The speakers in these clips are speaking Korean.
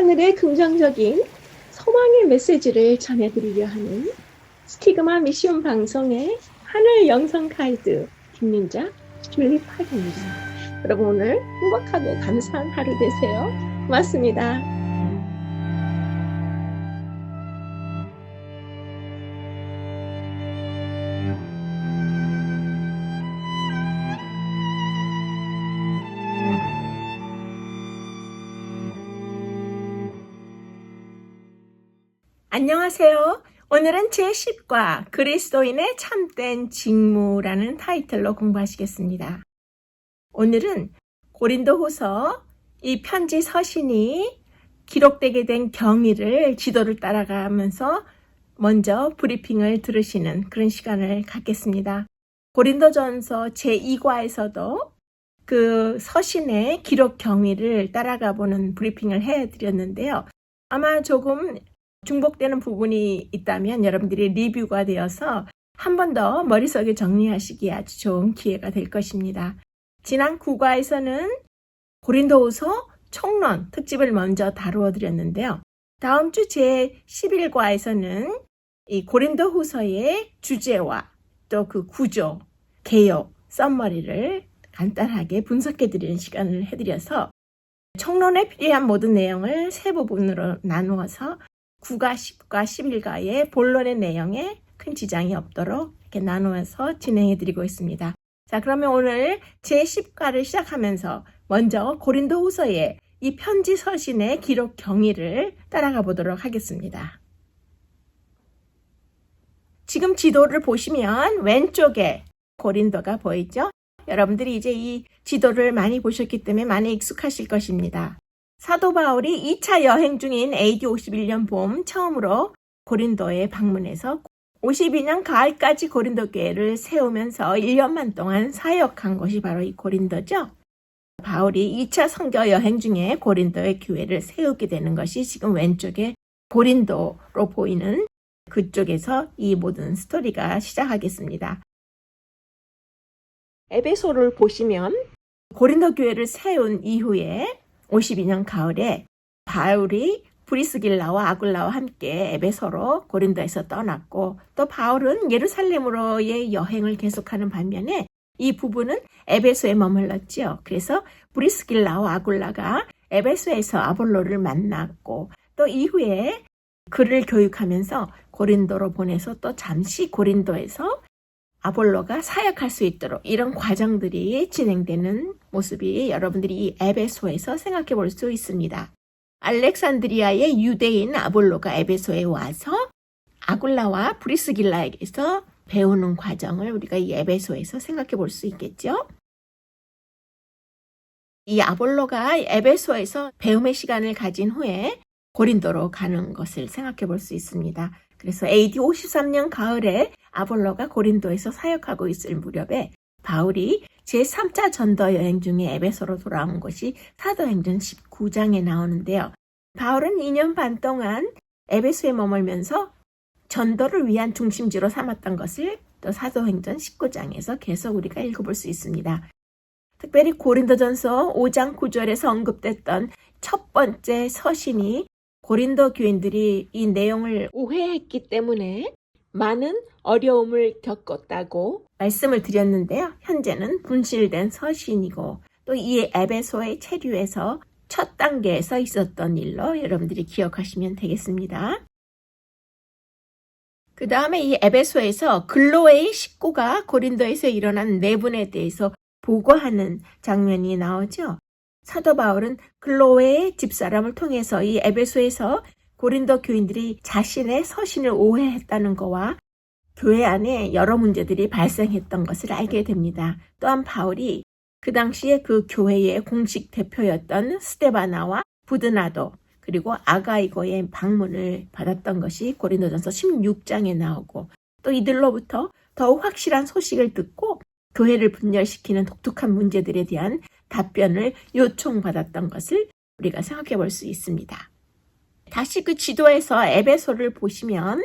하늘의 긍정적인 소망의 메시지를 전해드리려 하는 스티그마 미션 방송의 하늘 영성 가이드 김민자 줄리파입니다. 여러분 오늘 행복하고 감사한 하루 되세요. 고맙습니다. 안녕하세요. 오늘은 제10과 그리스도인의 참된 직무라는 타이틀로 공부하시겠습니다. 오늘은 고린도후서 이 편지 서신이 기록되게 된 경위를 지도를 따라가면서 먼저 브리핑을 들으시는 그런 시간을 갖겠습니다. 고린도전서 제2과에서도 그 서신의 기록 경위를 따라가 보는 브리핑을 해드렸는데요. 아마 조금 중복되는 부분이 있다면 여러분들이 리뷰가 되어서 한 번 더 머릿속에 정리하시기에 아주 좋은 기회가 될 것입니다. 지난 9과에서는 고린도후서 총론 특집을 먼저 다루어 드렸는데요. 다음 주 제11과에서는 이 고린도후서의 주제와 또 그 구조, 개요, 썸머리를 간단하게 분석해 드리는 시간을 해드려서 총론에 필요한 모든 내용을 세 부분으로 나누어서 9과, 10과, 11과의 본론의 내용에 큰 지장이 없도록 이렇게 나누어서 진행해 드리고 있습니다. 자, 그러면 오늘 제10과를 시작하면서 먼저 고린도후서의 이 편지 서신의 기록 경위를 따라가 보도록 하겠습니다. 지금 지도를 보시면 왼쪽에 고린도가 보이죠? 여러분들이 이제 이 지도를 많이 보셨기 때문에 많이 익숙하실 것입니다. 사도 바울이 2차 여행 중인 AD 51년 봄 처음으로 고린도에 방문해서 52년 가을까지 고린도 교회를 세우면서 1년만 동안 사역한 곳이 바로 이 고린도죠. 바울이 2차 선교 여행 중에 고린도의 교회를 세우게 되는 것이 지금 왼쪽에 고린도로 보이는 그쪽에서 이 모든 스토리가 시작하겠습니다. 에베소를 보시면 고린도 교회를 세운 이후에 52년 가을에 바울이 브리스길라와 아굴라와 함께 에베소로 고린도에서 떠났고 또 바울은 예루살렘으로의 여행을 계속하는 반면에 이 부부는 에베소에 머물렀지요. 그래서 브리스길라와 아굴라가 에베소에서 아볼로를 만났고 또 이후에 그를 교육하면서 고린도로 보내서 또 잠시 고린도에서 아볼로가 사역할 수 있도록 이런 과정들이 진행되는 모습이 여러분들이 이 에베소에서 생각해 볼 수 있습니다. 알렉산드리아의 유대인 아볼로가 에베소에 와서 아굴라와 브리스길라에게서 배우는 과정을 우리가 이 에베소에서 생각해 볼 수 있겠죠. 이 아볼로가 에베소에서 배움의 시간을 가진 후에 고린도로 가는 것을 생각해 볼 수 있습니다. 그래서 AD 53년 가을에 아볼로가 고린도에서 사역하고 있을 무렵에 바울이 제3차 전도 여행 중에 에베소로 돌아온 것이 사도행전 19장에 나오는데요. 바울은 2년 반 동안 에베소에 머물면서 전도를 위한 중심지로 삼았던 것을 또 사도행전 19장에서 계속 우리가 읽어볼 수 있습니다. 특별히 고린도전서 5장 9절에서 언급됐던 첫 번째 서신이 고린도 교인들이 이 내용을 오해했기 때문에 많은 어려움을 겪었다고 말씀을 드렸는데요. 현재는 분실된 서신이고 또 이 에베소의 체류에서 첫 단계에서 있었던 일로 여러분들이 기억하시면 되겠습니다. 그 다음에 이 에베소에서 글로웨의 식구가 고린도에서 일어난 내분에 대해서 보고하는 장면이 나오죠. 사도 바울은 글로웨의 집사람을 통해서 이 에베소에서 고린도 교인들이 자신의 서신을 오해했다는 것과 교회 안에 여러 문제들이 발생했던 것을 알게 됩니다. 또한 바울이 그 당시에 그 교회의 공식 대표였던 스데바나와 부드나도 그리고 아가이고의 방문을 받았던 것이 고린도전서 16장에 나오고 또 이들로부터 더욱 확실한 소식을 듣고 교회를 분열시키는 독특한 문제들에 대한 답변을 요청받았던 것을 우리가 생각해 볼 수 있습니다. 다시 그 지도에서 에베소를 보시면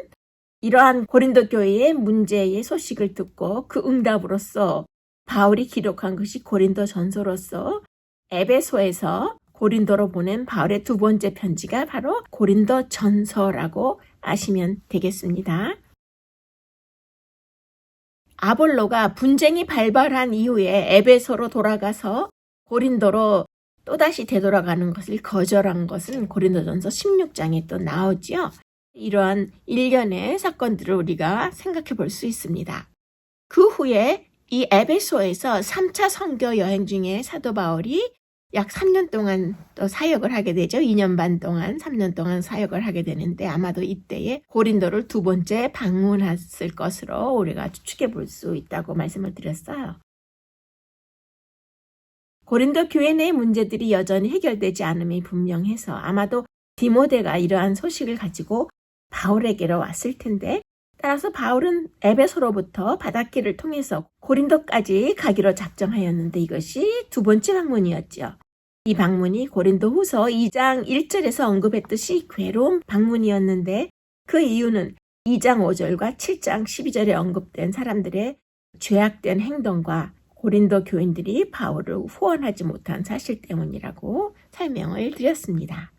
이러한 고린도 교회의 문제의 소식을 듣고 그 응답으로서 바울이 기록한 것이 고린도 전서로서 에베소에서 고린도로 보낸 바울의 두 번째 편지가 바로 고린도 전서라고 아시면 되겠습니다. 아볼로가 분쟁이 발발한 이후에 에베소로 돌아가서 고린도로 또다시 되돌아가는 것을 거절한 것은 고린도전서 16장에 또 나오죠. 이러한 일련의 사건들을 우리가 생각해 볼 수 있습니다. 그 후에 이 에베소에서 3차 선교 여행 중에 사도 바울이 약 3년 동안 또 사역을 하게 되죠. 2년 반 동안 3년 동안 사역을 하게 되는데 아마도 이때에 고린도를 두 번째 방문했을 것으로 우리가 추측해 볼 수 있다고 말씀을 드렸어요. 고린도 교회 내 문제들이 여전히 해결되지 않음이 분명해서 아마도 디모데가 이러한 소식을 가지고 바울에게로 왔을 텐데 따라서 바울은 에베소로부터 바닷길을 통해서 고린도까지 가기로 작정하였는데 이것이 두 번째 방문이었죠. 이 방문이 고린도 후서 2장 1절에서 언급했듯이 괴로운 방문이었는데 그 이유는 2장 5절과 7장 12절에 언급된 사람들의 죄악된 행동과 고린도 교인들이 바울을 후원하지 못한 사실 때문이라고 설명을 드렸습니다.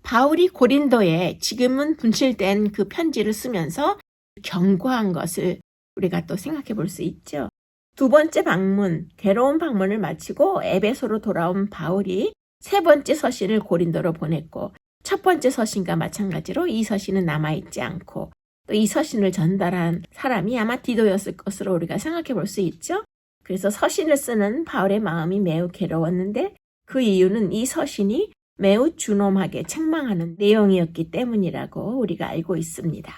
바울이 고린도에 지금은 분실된 그 편지를 쓰면서 경고한 것을 우리가 또 생각해 볼 수 있죠. 두 번째 방문, 괴로운 방문을 마치고 에베소로 돌아온 바울이 세 번째 서신을 고린도로 보냈고 첫 번째 서신과 마찬가지로 이 서신은 남아있지 않고 또 이 서신을 전달한 사람이 아마 디도였을 것으로 우리가 생각해 볼 수 있죠. 그래서 서신을 쓰는 바울의 마음이 매우 괴로웠는데 그 이유는 이 서신이 매우 준엄하게 책망하는 내용이었기 때문이라고 우리가 알고 있습니다.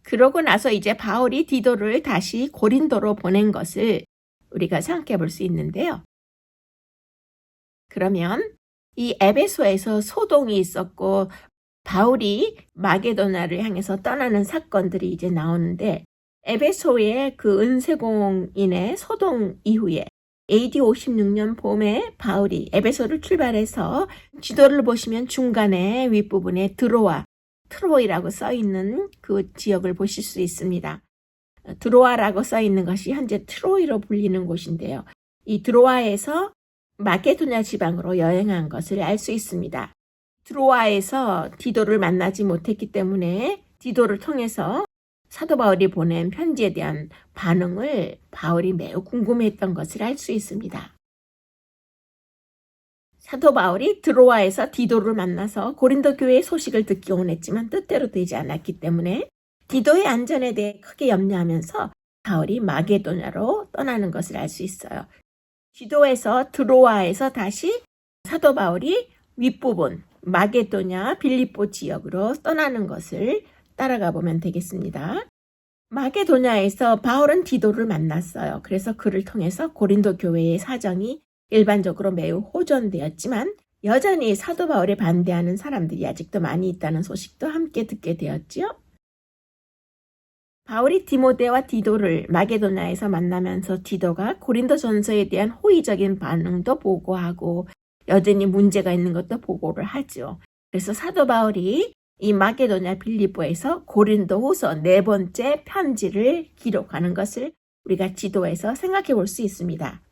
그러고 나서 이제 바울이 디도를 다시 고린도로 보낸 것을 우리가 생각해 볼 수 있는데요. 그러면 이 에베소에서 소동이 있었고 바울이 마게도나를 향해서 떠나는 사건들이 이제 나오는데 에베소의 그 은세공인의 소동 이후에 AD 56년 봄에 바울이 에베소를 출발해서 지도를 보시면 중간에 윗부분에 트로이라고 써있는 그 지역을 보실 수 있습니다. 드로아라고 써있는 것이 현재 트로이로 불리는 곳인데요. 이 드로아에서 마게도냐 지방으로 여행한 것을 알 수 있습니다. 드로아에서 디도를 만나지 못했기 때문에 디도를 통해서 사도 바울이 보낸 편지에 대한 반응을 바울이 매우 궁금해했던 것을 알 수 있습니다. 사도 바울이 드로아에서 디도를 만나서 고린도 교회의 소식을 듣기 원했지만 뜻대로 되지 않았기 때문에 디도의 안전에 대해 크게 염려하면서 바울이 마게도냐로 떠나는 것을 알 수 있어요. 디도에서 드로아에서 다시 사도 바울이 윗부분 마게도냐 빌립보 지역으로 떠나는 것을 따라가 보면 되겠습니다. 마게도냐에서 바울은 디도를 만났어요. 그래서 그를 통해서 고린도 교회의 사정이 일반적으로 매우 호전되었지만 여전히 사도 바울에 반대하는 사람들이 아직도 많이 있다는 소식도 함께 듣게 되었지요. 바울이 디모데와 디도를 마게도냐에서 만나면서 디도가 고린도 전서에 대한 호의적인 반응도 보고하고 여전히 문제가 있는 것도 보고를 하죠. 그래서 사도 바울이 이 마게도냐 빌립보에서 고린도 후서 네 번째 편지를 기록하는 것을 우리가 지도에서 생각해 볼 수 있습니다.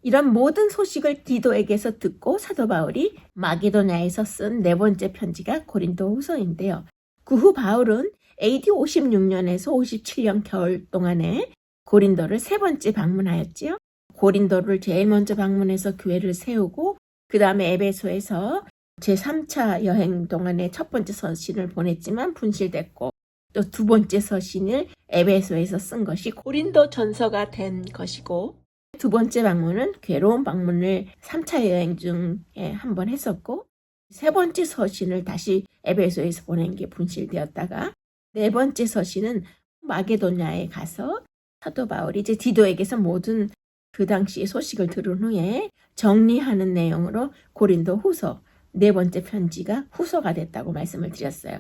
이런 모든 소식을 디도에게서 듣고 사도 바울이 마게도냐에서 쓴 네 번째 편지가 고린도 후서인데요. 그 후 바울은 AD 56년에서 57년 겨울 동안에 고린도를 세 번째 방문하였지요. 고린도를 제일 먼저 방문해서 교회를 세우고 그 다음에 에베소에서 제3차 여행 동안에 첫 번째 서신을 보냈지만 분실됐고 또 두 번째 서신을 에베소에서 쓴 것이 고린도 전서가 된 것이고 두 번째 방문은 괴로운 방문을 3차 여행 중에 한번 했었고 세 번째 서신을 다시 에베소에서 보낸 게 분실되었다가 네 번째 서신은 마게도냐에 가서 사도 바울이 이제 디도에게서 모든 그 당시의 소식을 들은 후에 정리하는 내용으로 고린도 후서 네 번째 편지가 후서가 됐다고 말씀을 드렸어요.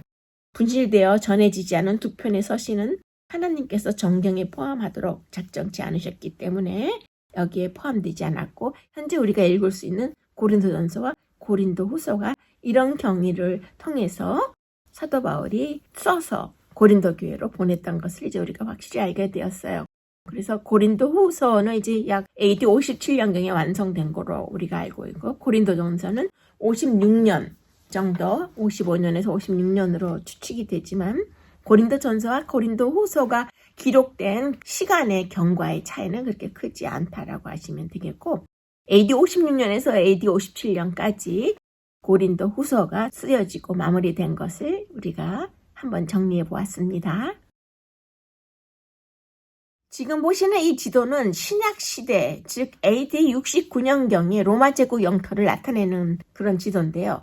분실되어 전해지지 않은 두 편의 서신은 하나님께서 정경에 포함하도록 작정치 않으셨기 때문에 여기에 포함되지 않았고 현재 우리가 읽을 수 있는 고린도전서와 고린도 후서가 이런 경위를 통해서 사도 바울이 써서 고린도 교회로 보냈던 것을 이제 우리가 확실히 알게 되었어요. 그래서 고린도 후서는 이제 약 AD 57년경에 완성된 거로 우리가 알고 있고, 고린도 전서는 56년 정도, 55년에서 56년으로 추측이 되지만, 고린도 전서와 고린도 후서가 기록된 시간의 경과의 차이는 그렇게 크지 않다라고 하시면 되겠고, AD 56년에서 AD 57년까지 고린도 후서가 쓰여지고 마무리된 것을 우리가 한번 정리해 보았습니다. 지금 보시는 이 지도는 신약시대, 즉 AD 69년경의 로마 제국 영토를 나타내는 그런 지도인데요.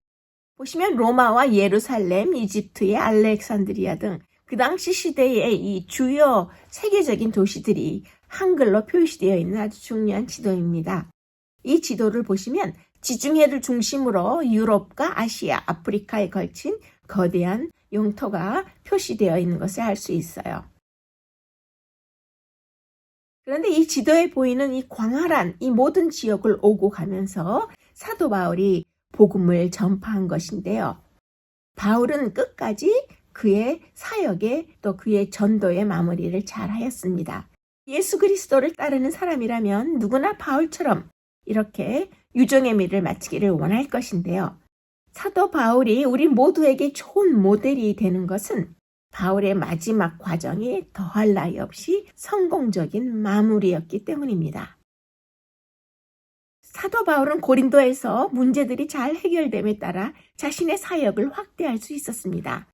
보시면 로마와 예루살렘, 이집트의 알렉산드리아 등 그 당시 시대의 이 주요 세계적인 도시들이 한글로 표시되어 있는 아주 중요한 지도입니다. 이 지도를 보시면 지중해를 중심으로 유럽과 아시아, 아프리카에 걸친 거대한 영토가 표시되어 있는 것을 알 수 있어요. 그런데 이 지도에 보이는 이 광활한 이 모든 지역을 오고 가면서 사도 바울이 복음을 전파한 것인데요. 바울은 끝까지 그의 사역에 또 그의 전도의 마무리를 잘 하였습니다. 예수 그리스도를 따르는 사람이라면 누구나 바울처럼 이렇게 유종의 미를 마치기를 원할 것인데요. 사도 바울이 우리 모두에게 좋은 모델이 되는 것은 바울의 마지막 과정이 더할 나위 없이 성공적인 마무리였기 때문입니다. 사도 바울은 고린도에서 문제들이 잘 해결됨에 따라 자신의 사역을 확대할 수 있었습니다.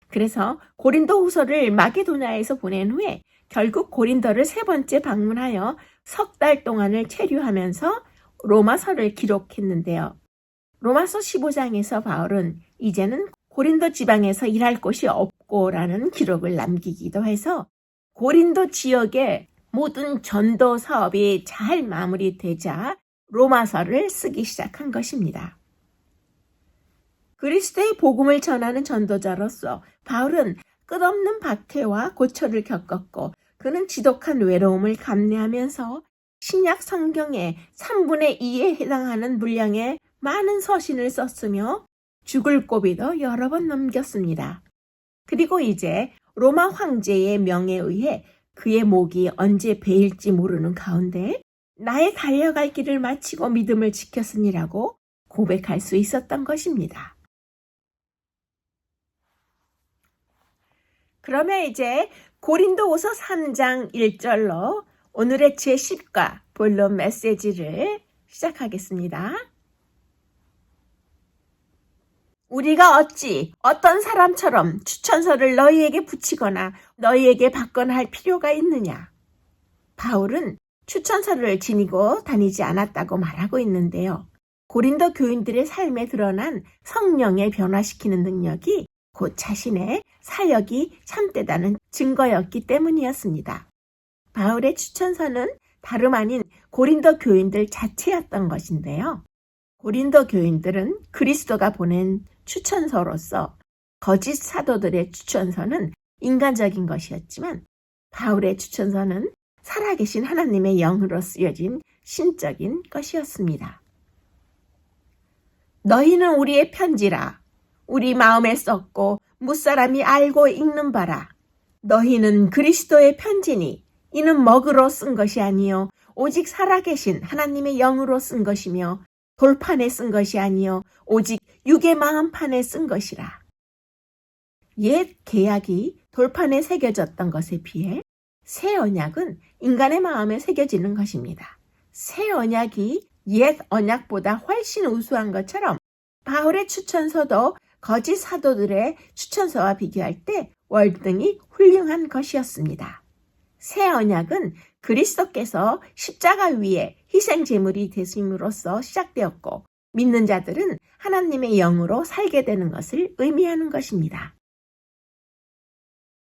그래서 고린도 후서를 마게도냐에서 보낸 후에 결국 고린도를 3번째 방문하여 석 달 동안을 체류하면서 로마서를 기록했는데요. 로마서 15장에서 바울은 이제는 고린도 지방에서 일할 곳이 없고라는 기록을 남기기도 해서 고린도 지역의 모든 전도 사업이 잘 마무리되자 로마서를 쓰기 시작한 것입니다. 그리스도의 복음을 전하는 전도자로서 바울은 끝없는 박해와 고초를 겪었고 그는 지독한 외로움을 감내하면서 신약 성경의 3분의 2에 해당하는 분량의 많은 서신을 썼으며 죽을 고비도 여러 번 넘겼습니다. 그리고 이제 로마 황제의 명에 의해 그의 목이 언제 베일지 모르는 가운데 나의 달려갈 길을 마치고 믿음을 지켰으니라고 고백할 수 있었던 것입니다. 그러면 이제 고린도후서 3장 1절로 오늘의 제10과 본론 메시지를 시작하겠습니다. 우리가 어찌 어떤 사람처럼 추천서를 너희에게 붙이거나 너희에게 받거나 할 필요가 있느냐? 바울은 추천서를 지니고 다니지 않았다고 말하고 있는데요. 고린도 교인들의 삶에 드러난 성령의 변화시키는 능력이 곧 자신의 사역이 참되다는 증거였기 때문이었습니다. 바울의 추천서는 다름 아닌 고린도 교인들 자체였던 것인데요. 고린도 교인들은 그리스도가 보낸 추천서로서 거짓 사도들의 추천서는 인간적인 것이었지만 바울의 추천서는 살아계신 하나님의 영으로 쓰여진 신적인 것이었습니다. 너희는 우리의 편지라. 우리 마음에 썼고 무사람이 알고 읽는 바라. 너희는 그리스도의 편지니 이는 먹으로 쓴 것이 아니요 오직 살아계신 하나님의 영으로 쓴 것이며 돌판에 쓴 것이 아니요 오직 육의 마음판에 쓴 것이라. 옛 계약이 돌판에 새겨졌던 것에 비해 새 언약은 인간의 마음에 새겨지는 것입니다. 새 언약이 옛 언약보다 훨씬 우수한 것처럼 바울의 추천서도 거짓 사도들의 추천서와 비교할 때 월등히 훌륭한 것이었습니다. 새 언약은 그리스도께서 십자가 위에 희생 제물이 되심으로써 시작되었고 믿는 자들은 하나님의 영으로 살게 되는 것을 의미하는 것입니다.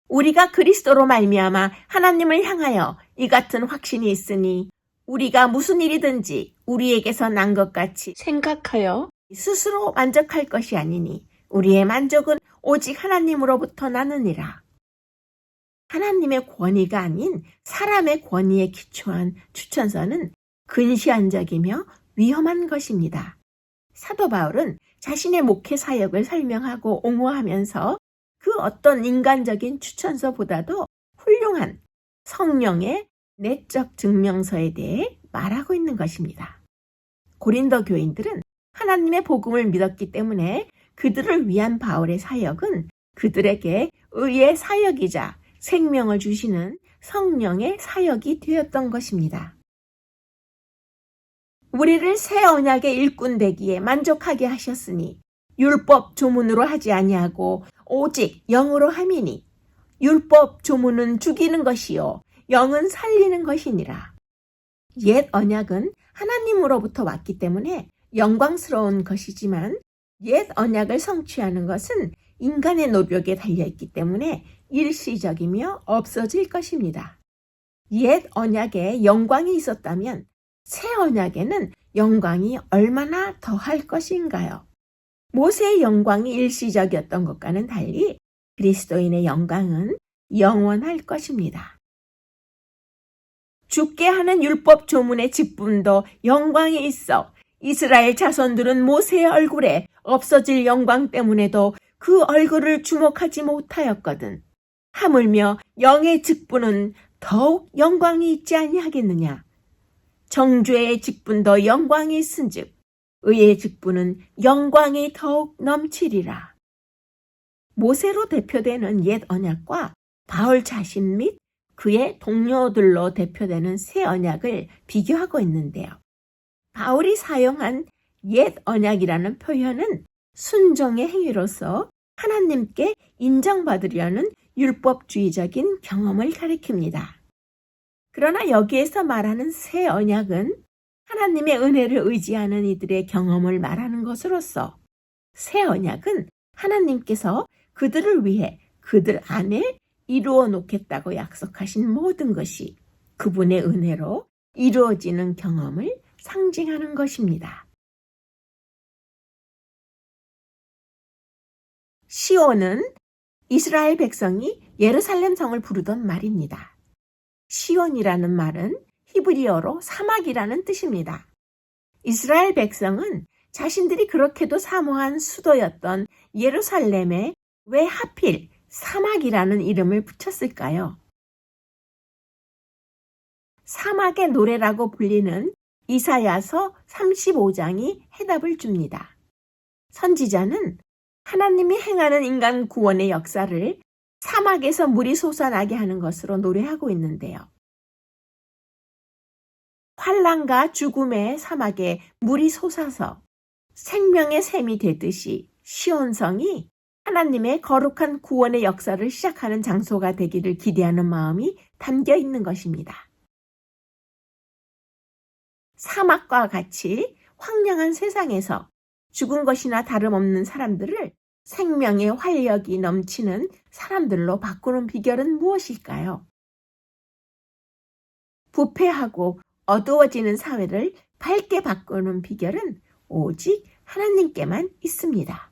우리가 그리스도로 말미암아 하나님을 향하여 이 같은 확신이 있으니 우리가 무슨 일이든지 우리에게서 난 것 같이 생각하여 스스로 만족할 것이 아니니 우리의 만족은 오직 하나님으로부터 나느니라. 하나님의 권위가 아닌 사람의 권위에 기초한 추천서는 근시안적이며 위험한 것입니다. 사도 바울은 자신의 목회 사역을 설명하고 옹호하면서 그 어떤 인간적인 추천서보다도 훌륭한 성령의 내적 증명서에 대해 말하고 있는 것입니다. 고린도 교인들은 하나님의 복음을 믿었기 때문에 그들을 위한 바울의 사역은 그들에게 의의 사역이자 생명을 주시는 성령의 사역이 되었던 것입니다. 우리를 새 언약의 일꾼 되기에 만족하게 하셨으니 율법 조문으로 하지 아니하고 오직 영으로 함이니 율법 조문은 죽이는 것이요 영은 살리는 것이니라. 옛 언약은 하나님으로부터 왔기 때문에 영광스러운 것이지만 옛 언약을 성취하는 것은 인간의 노력에 달려있기 때문에 일시적이며 없어질 것입니다. 옛 언약에 영광이 있었다면 새 언약에는 영광이 얼마나 더할 것인가요? 모세의 영광이 일시적이었던 것과는 달리 그리스도인의 영광은 영원할 것입니다. 죽게 하는 율법 조문의 직분도 영광이 있어 이스라엘 자손들은 모세의 얼굴에 없어질 영광 때문에도 그 얼굴을 주목하지 못하였거든. 하물며 영의 직분은 더욱 영광이 있지 아니하겠느냐. 정죄의 직분도 영광이 있은즉 의의 직분은 영광이 더욱 넘치리라. 모세로 대표되는 옛 언약과 바울 자신 및 그의 동료들로 대표되는 새 언약을 비교하고 있는데요. 바울이 사용한 옛 언약이라는 표현은 순종의 행위로서 하나님께 인정받으려는 율법주의적인 경험을 가리킵니다. 그러나 여기에서 말하는 새 언약은 하나님의 은혜를 의지하는 이들의 경험을 말하는 것으로서 새 언약은 하나님께서 그들을 위해 그들 안에 이루어 놓겠다고 약속하신 모든 것이 그분의 은혜로 이루어지는 경험을 상징하는 것입니다. 시온은 이스라엘 백성이 예루살렘 성을 부르던 말입니다. 시온이라는 말은 히브리어로 사막이라는 뜻입니다. 이스라엘 백성은 자신들이 그렇게도 사모한 수도였던 예루살렘에 왜 하필 사막이라는 이름을 붙였을까요? 사막의 노래라고 불리는 이사야서 35장이 해답을 줍니다. 선지자는 하나님이 행하는 인간 구원의 역사를 사막에서 물이 솟아나게 하는 것으로 노래하고 있는데요. 환난과 죽음의 사막에 물이 솟아서 생명의 샘이 되듯이 시온성이 하나님의 거룩한 구원의 역사를 시작하는 장소가 되기를 기대하는 마음이 담겨 있는 것입니다. 사막과 같이 황량한 세상에서 죽은 것이나 다름없는 사람들을 생명의 활력이 넘치는 사람들로 바꾸는 비결은 무엇일까요? 부패하고 어두워지는 사회를 밝게 바꾸는 비결은 오직 하나님께만 있습니다.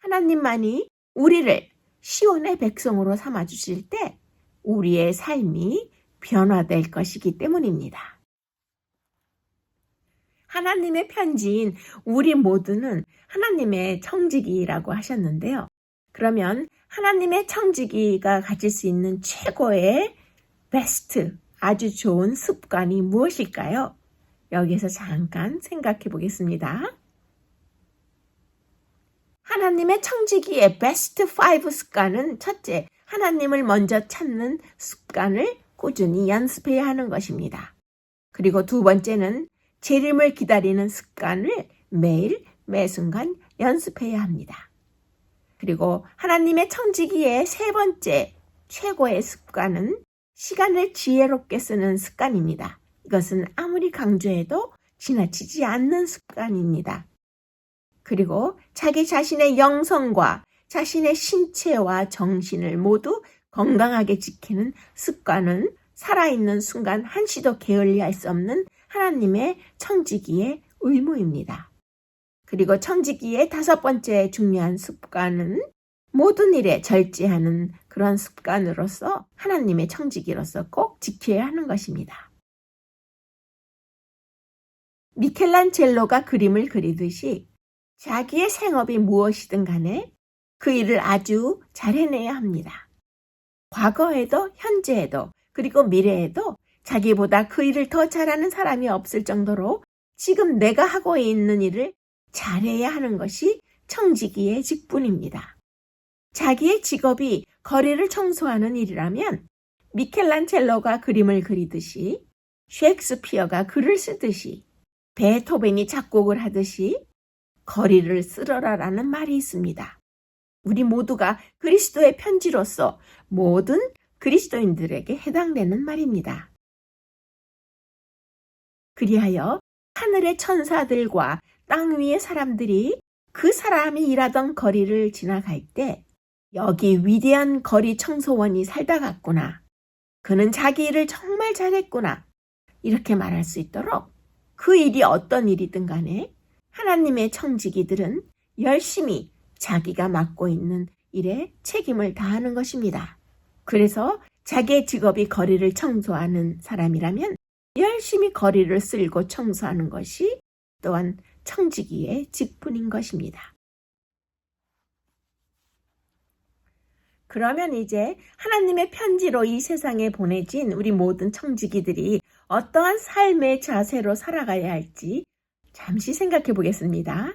하나님만이 우리를 시온의 백성으로 삼아주실 때 우리의 삶이 변화될 것이기 때문입니다. 하나님의 편지인 우리 모두는 하나님의 청지기라고 하셨는데요. 그러면 하나님의 청지기가 가질 수 있는 최고의 베스트, 아주 좋은 습관이 무엇일까요? 여기서 잠깐 생각해 보겠습니다. 하나님의 청지기의 베스트 5 습관은 첫째, 하나님을 먼저 찾는 습관을 꾸준히 연습해야 하는 것입니다. 그리고 두 번째는 재림을 기다리는 습관을 매일 매순간 연습해야 합니다. 그리고 하나님의 청지기의 세 번째 최고의 습관은 시간을 지혜롭게 쓰는 습관입니다. 이것은 아무리 강조해도 지나치지 않는 습관입니다. 그리고 자기 자신의 영성과 자신의 신체와 정신을 모두 건강하게 지키는 습관은 살아있는 순간 한시도 게을리할 수 없는 하나님의 청지기의 의무입니다. 그리고 청지기의 다섯 번째 중요한 습관은 모든 일에 절제하는 그런 습관으로서 하나님의 청지기로서 꼭 지켜야 하는 것입니다. 미켈란젤로가 그림을 그리듯이 자기의 생업이 무엇이든 간에 그 일을 아주 잘 해내야 합니다. 과거에도 현재에도 그리고 미래에도 자기보다 그 일을 더 잘하는 사람이 없을 정도로 지금 내가 하고 있는 일을 잘해야 하는 것이 청지기의 직분입니다. 자기의 직업이 거리를 청소하는 일이라면 미켈란젤로가 그림을 그리듯이, 셰익스피어가 글을 쓰듯이, 베토벤이 작곡을 하듯이 거리를 쓸어라라는 말이 있습니다. 우리 모두가 그리스도의 편지로서 모든 그리스도인들에게 해당되는 말입니다. 그리하여 하늘의 천사들과 땅 위의 사람들이 그 사람이 일하던 거리를 지나갈 때 여기 위대한 거리 청소원이 살다 갔구나. 그는 자기 일을 정말 잘했구나. 이렇게 말할 수 있도록 그 일이 어떤 일이든 간에 하나님의 청지기들은 열심히 자기가 맡고 있는 일에 책임을 다하는 것입니다. 그래서 자기의 직업이 거리를 청소하는 사람이라면 열심히 거리를 쓸고 청소하는 것이 또한 청지기의 직분인 것입니다. 그러면 이제 하나님의 편지로 이 세상에 보내진 우리 모든 청지기들이 어떠한 삶의 자세로 살아가야 할지 잠시 생각해 보겠습니다.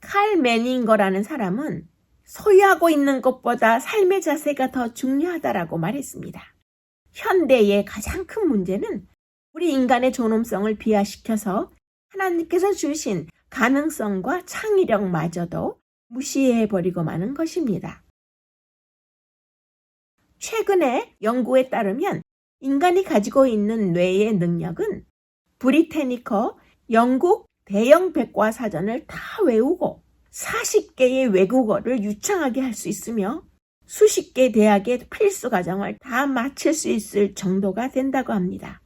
칼 매닝거라는 사람은 소유하고 있는 것보다 삶의 자세가 더 중요하다라고 말했습니다. 현대의 가장 큰 문제는 우리 인간의 존엄성을 비하시켜서 하나님께서 주신 가능성과 창의력마저도 무시해버리고 마는 것입니다. 최근에 연구에 따르면 인간이 가지고 있는 뇌의 능력은 브리테니커 영국 대형 백과사전을 다 외우고 40개의 외국어를 유창하게 할 수 있으며 수십 개 대학의 필수 과정을 다 마칠 수 있을 정도가 된다고 합니다.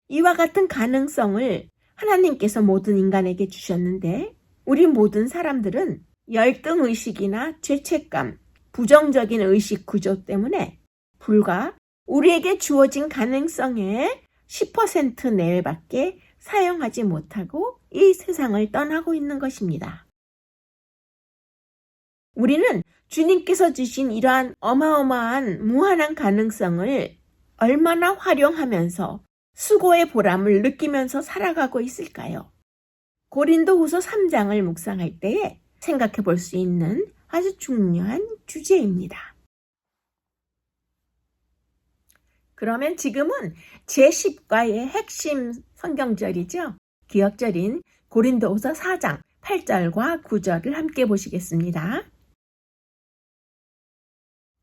이와 같은 가능성을 하나님께서 모든 인간에게 주셨는데 우리 모든 사람들은 열등의식이나 죄책감, 부정적인 의식 구조 때문에 불과 우리에게 주어진 가능성의 10% 내외밖에 사용하지 못하고 이 세상을 떠나고 있는 것입니다. 우리는 주님께서 주신 이러한 어마어마한 무한한 가능성을 얼마나 활용하면서 수고의 보람을 느끼면서 살아가고 있을까요? 고린도후서 3장을 묵상할 때에 생각해 볼 수 있는 아주 중요한 주제입니다. 그러면 지금은 제10과의 핵심 성경절이죠. 기억절인 고린도후서 4장 8절과 9절을 함께 보시겠습니다.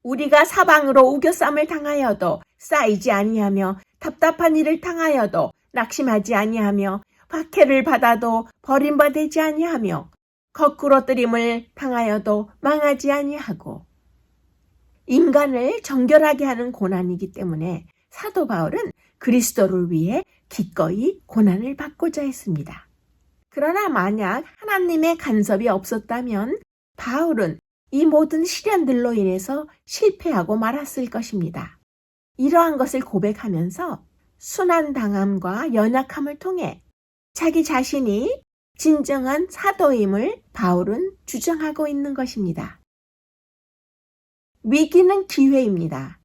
우리가 사방으로 우겨쌈을 당하여도 쌓이지 아니하며 답답한 일을 당하여도 낙심하지 아니하며 박해를 받아도 버림받지 아니하며 거꾸로 뜨림을 당하여도 망하지 아니하고 인간을 정결하게 하는 고난이기 때문에 사도 바울은 그리스도를 위해 기꺼이 고난을 받고자 했습니다. 그러나 만약 하나님의 간섭이 없었다면 바울은 이 모든 시련들로 인해서 실패하고 말았을 것입니다. 이러한 것을 고백하면서 순환당함과 연약함을 통해 자기 자신이 진정한 사도임을 바울은 주장하고 있는 것입니다. 위기는 기회입니다.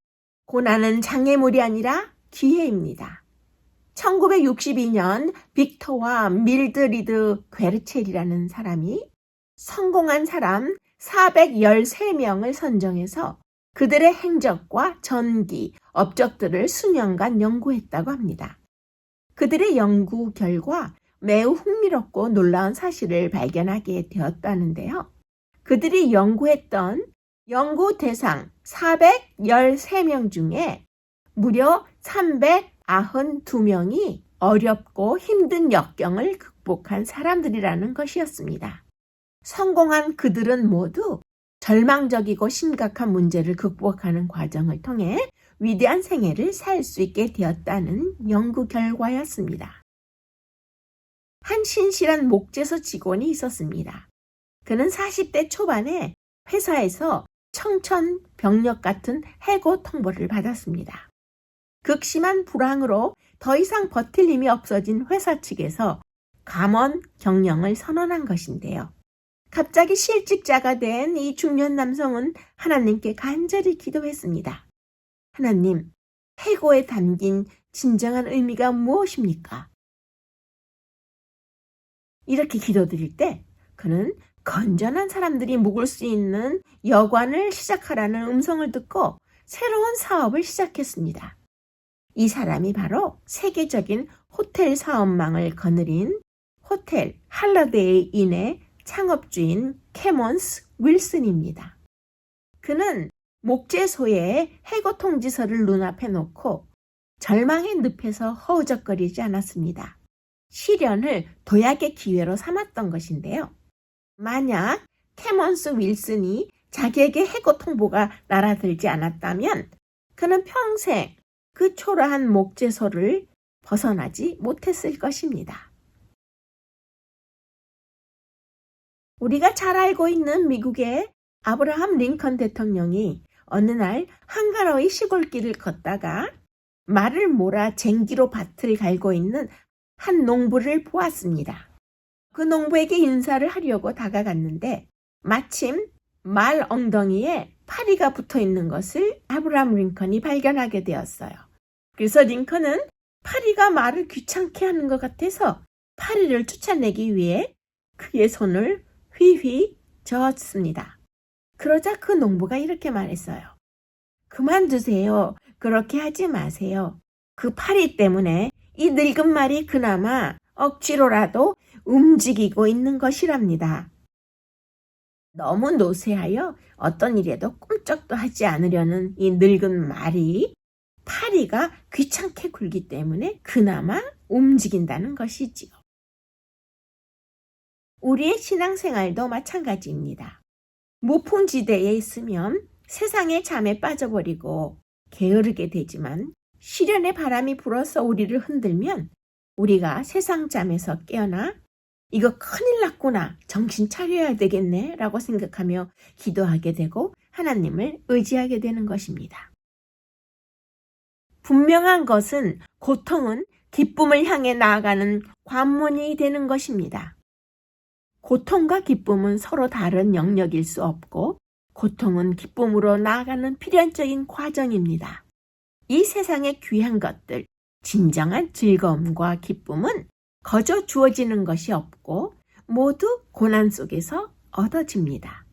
고난은 장애물이 아니라 기회입니다. 1962년 빅터와 밀드리드 괴르첼이라는 사람이 성공한 사람 413명을 선정해서 그들의 행적과 전기, 업적들을 수년간 연구했다고 합니다. 그들의 연구 결과 매우 흥미롭고 놀라운 사실을 발견하게 되었다는데요. 그들이 연구했던 연구 대상 413명 중에 무려 392명이 어렵고 힘든 역경을 극복한 사람들이라는 것이었습니다. 성공한 그들은 모두 절망적이고 심각한 문제를 극복하는 과정을 통해 위대한 생애를 살 수 있게 되었다는 연구 결과였습니다. 한 신실한 목재소 직원이 있었습니다. 그는 40대 초반에 회사에서 청천벽력 같은 해고 통보를 받았습니다. 극심한 불황으로 더 이상 버틸 힘이 없어진 회사 측에서 감원 경영을 선언한 것인데요. 갑자기 실직자가 된 이 중년 남성은 하나님께 간절히 기도했습니다. 하나님, 해고에 담긴 진정한 의미가 무엇입니까? 이렇게 기도드릴 때 그는 건전한 사람들이 묵을 수 있는 여관을 시작하라는 음성을 듣고 새로운 사업을 시작했습니다. 이 사람이 바로 세계적인 호텔 사업망을 거느린 호텔 할러데이 인의 창업주인 캐몬스 윌슨입니다. 그는 목재소에 해고 통지서를 눈앞에 놓고 절망의 늪에서 허우적거리지 않았습니다. 시련을 도약의 기회로 삼았던 것인데요. 만약 캐몬스 윌슨이 자기에게 해고 통보가 날아들지 않았다면 그는 평생 그 초라한 목재소를 벗어나지 못했을 것입니다. 우리가 잘 알고 있는 미국의 아브라함 링컨 대통령이 어느 날 한가로이 시골길을 걷다가 말을 몰아 쟁기로 밭을 갈고 있는 한 농부를 보았습니다. 그 농부에게 인사를 하려고 다가갔는데 마침 말 엉덩이에 파리가 붙어 있는 것을 아브라함 링컨이 발견하게 되었어요. 그래서 링컨은 파리가 말을 귀찮게 하는 것 같아서 파리를 쫓아내기 위해 그의 손을 휘휘 저었습니다. 그러자 그 농부가 이렇게 말했어요. 그만두세요. 그렇게 하지 마세요. 그 파리 때문에 이 늙은 말이 그나마 억지로라도 움직이고 있는 것이랍니다. 너무 노쇠하여 어떤 일에도 꿈쩍도 하지 않으려는 이 늙은 말이 파리가 귀찮게 굴기 때문에 그나마 움직인다는 것이지요. 우리의 신앙생활도 마찬가지입니다. 무풍지대에 있으면 세상의 잠에 빠져버리고 게으르게 되지만 시련의 바람이 불어서 우리를 흔들면 우리가 세상 잠에서 깨어나 이거 큰일 났구나, 정신 차려야 되겠네 라고 생각하며 기도하게 되고 하나님을 의지하게 되는 것입니다. 분명한 것은 고통은 기쁨을 향해 나아가는 관문이 되는 것입니다. 고통과 기쁨은 서로 다른 영역일 수 없고 고통은 기쁨으로 나아가는 필연적인 과정입니다. 이 세상의 귀한 것들, 진정한 즐거움과 기쁨은 거저 주어지는 것이 없고 모두 고난 속에서 얻어집니다.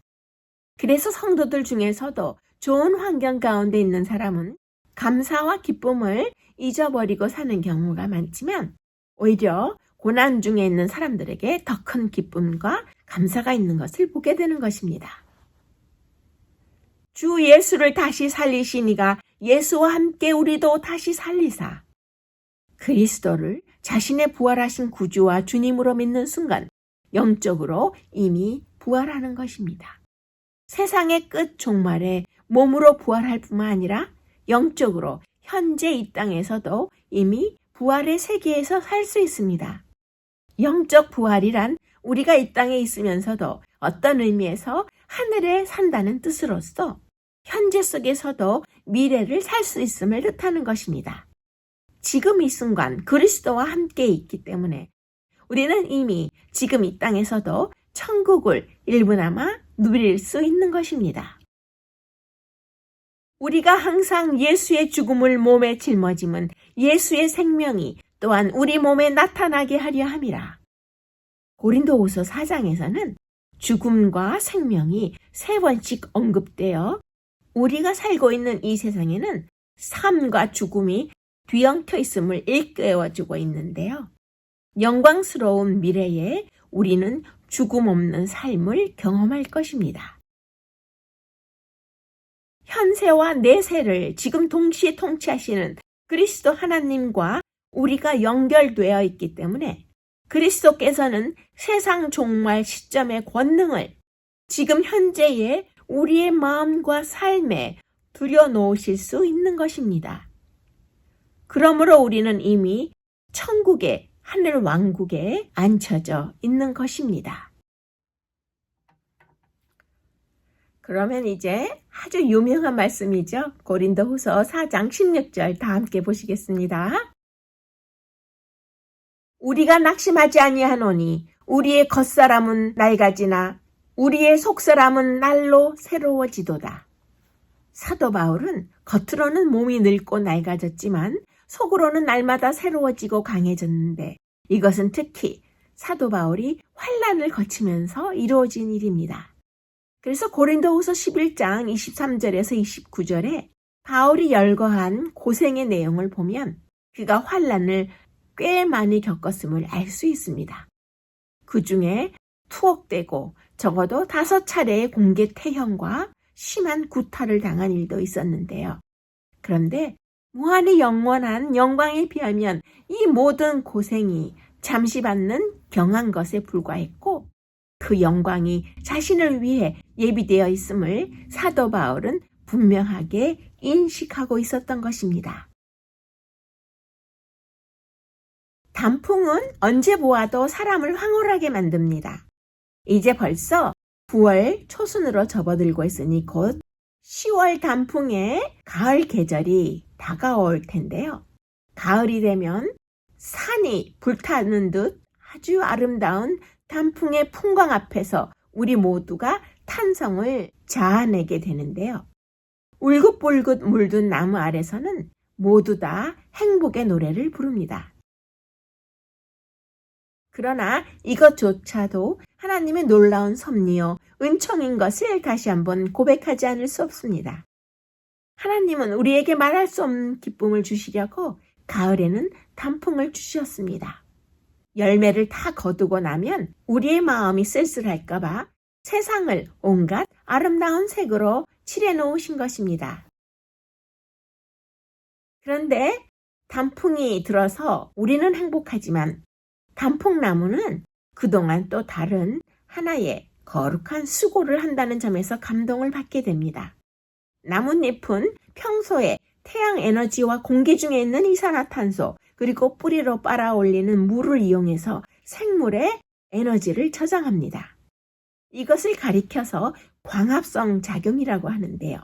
그래서 성도들 중에서도 좋은 환경 가운데 있는 사람은 감사와 기쁨을 잊어버리고 사는 경우가 많지만 오히려 고난 중에 있는 사람들에게 더 큰 기쁨과 감사가 있는 것을 보게 되는 것입니다. 주 예수를 다시 살리시니가 예수와 함께 우리도 다시 살리사. 그리스도를 자신의 부활하신 구주와 주님으로 믿는 순간 영적으로 이미 부활하는 것입니다. 세상의 끝 종말에 몸으로 부활할 뿐만 아니라 영적으로 현재 이 땅에서도 이미 부활의 세계에서 살 수 있습니다. 영적 부활이란 우리가 이 땅에 있으면서도 어떤 의미에서 하늘에 산다는 뜻으로서 현재 속에서도 미래를 살 수 있음을 뜻하는 것입니다. 지금 이 순간 그리스도와 함께 있기 때문에 우리는 이미 지금 이 땅에서도 천국을 일부나마 누릴 수 있는 것입니다. 우리가 항상 예수의 죽음을 몸에 짊어짐은 예수의 생명이 또한 우리 몸에 나타나게 하려 함이라. 고린도후서 4장에서는 죽음과 생명이 3번씩 언급되어 우리가 살고 있는 이 세상에는 삶과 죽음이 뒤엉켜 있음을 일깨워주고 있는데요. 영광스러운 미래에 우리는 죽음 없는 삶을 경험할 것입니다. 현세와 내세를 지금 동시에 통치하시는 그리스도 하나님과 우리가 연결되어 있기 때문에 그리스도께서는 세상 종말 시점의 권능을 지금 현재의 우리의 마음과 삶에 들여놓으실 수 있는 것입니다. 그러므로 우리는 이미 천국의 하늘 왕국에 앉혀져 있는 것입니다. 그러면 이제 아주 유명한 말씀이죠. 고린도후서 4장 16절 다 함께 보시겠습니다. 우리가 낙심하지 아니하노니 우리의 겉사람은 낡아지나 우리의 속사람은 날로 새로워지도다. 사도 바울은 겉으로는 몸이 늙고 낡아졌지만 속으로는 날마다 새로워지고 강해졌는데 이것은 특히 사도 바울이 환난을 거치면서 이루어진 일입니다. 그래서 고린도후서 11장 23절에서 29절에 바울이 열거한 고생의 내용을 보면 그가 환난을 꽤 많이 겪었음을 알 수 있습니다. 그 중에 투옥되고 적어도 5차례의 공개 태형과 심한 구타를 당한 일도 있었는데요. 그런데 무한히 영원한 영광에 비하면 이 모든 고생이 잠시 받는 경한 것에 불과했고 그 영광이 자신을 위해 예비되어 있음을 사도 바울은 분명하게 인식하고 있었던 것입니다. 단풍은 언제 보아도 사람을 황홀하게 만듭니다. 이제 벌써 9월 초순으로 접어들고 있으니 곧 10월 단풍의 가을 계절이 다가올 텐데요. 가을이 되면 산이 불타는 듯 아주 아름다운 단풍의 풍광 앞에서 우리 모두가 탄성을 자아내게 되는데요. 울긋불긋 물든 나무 아래서는 모두 다 행복의 노래를 부릅니다. 그러나 이것조차도 하나님의 놀라운 섭리요, 은총인 것을 다시 한번 고백하지 않을 수 없습니다. 하나님은 우리에게 말할 수 없는 기쁨을 주시려고 가을에는 단풍을 주셨습니다. 열매를 다 거두고 나면 우리의 마음이 쓸쓸할까 봐 세상을 온갖 아름다운 색으로 칠해 놓으신 것입니다. 그런데 단풍이 들어서 우리는 행복하지만 단풍나무는 그동안 또 다른 하나의 거룩한 수고를 한다는 점에서 감동을 받게 됩니다. 나뭇잎은 평소에 태양 에너지와 공기 중에 있는 이산화탄소 그리고 뿌리로 빨아올리는 물을 이용해서 생물의 에너지를 저장합니다. 이것을 가리켜서 광합성 작용이라고 하는데요.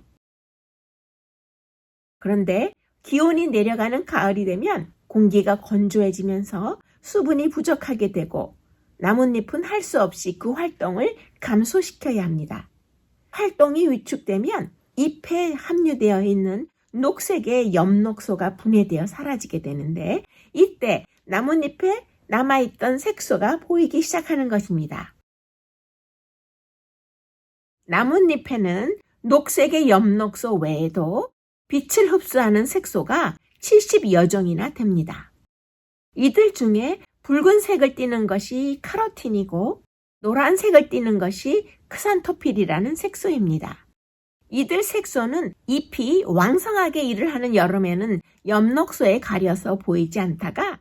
그런데 기온이 내려가는 가을이 되면 공기가 건조해지면서 수분이 부족하게 되고 나뭇잎은 할 수 없이 그 활동을 감소시켜야 합니다. 활동이 위축되면 잎에 함유되어 있는 녹색의 엽록소가 분해되어 사라지게 되는데 이때 나뭇잎에 남아있던 색소가 보이기 시작하는 것입니다. 나뭇잎에는 녹색의 엽록소 외에도 빛을 흡수하는 색소가 70여 종이나 됩니다. 이들 중에 붉은색을 띠는 것이 카로틴이고 노란색을 띠는 것이 크산토필이라는 색소입니다. 이들 색소는 잎이 왕성하게 일을 하는 여름에는 엽록소에 가려서 보이지 않다가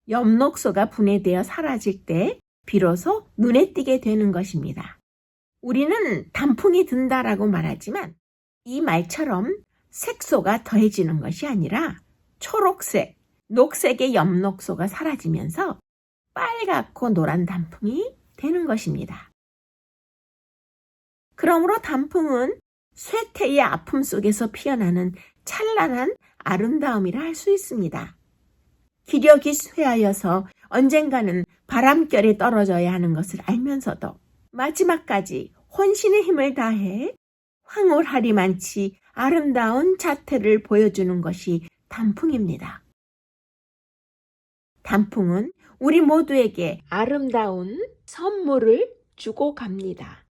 엽록소가 분해되어 사라질 때 비로소 눈에 띄게 되는 것입니다. 우리는 단풍이 든다라고 말하지만 이 말처럼 색소가 더해지는 것이 아니라 초록색, 녹색의 엽록소가 사라지면서 빨갛고 노란 단풍이 되는 것입니다. 그러므로 단풍은 쇠퇴의 아픔 속에서 피어나는 찬란한 아름다움이라 할 수 있습니다. 기력이 쇠하여서 언젠가는 바람결에 떨어져야 하는 것을 알면서도 마지막까지 혼신의 힘을 다해 황홀하리만치 아름다운 자태를 보여주는 것이 단풍입니다. 단풍은 우리 모두에게 아름다운 선물을 주고 갑니다.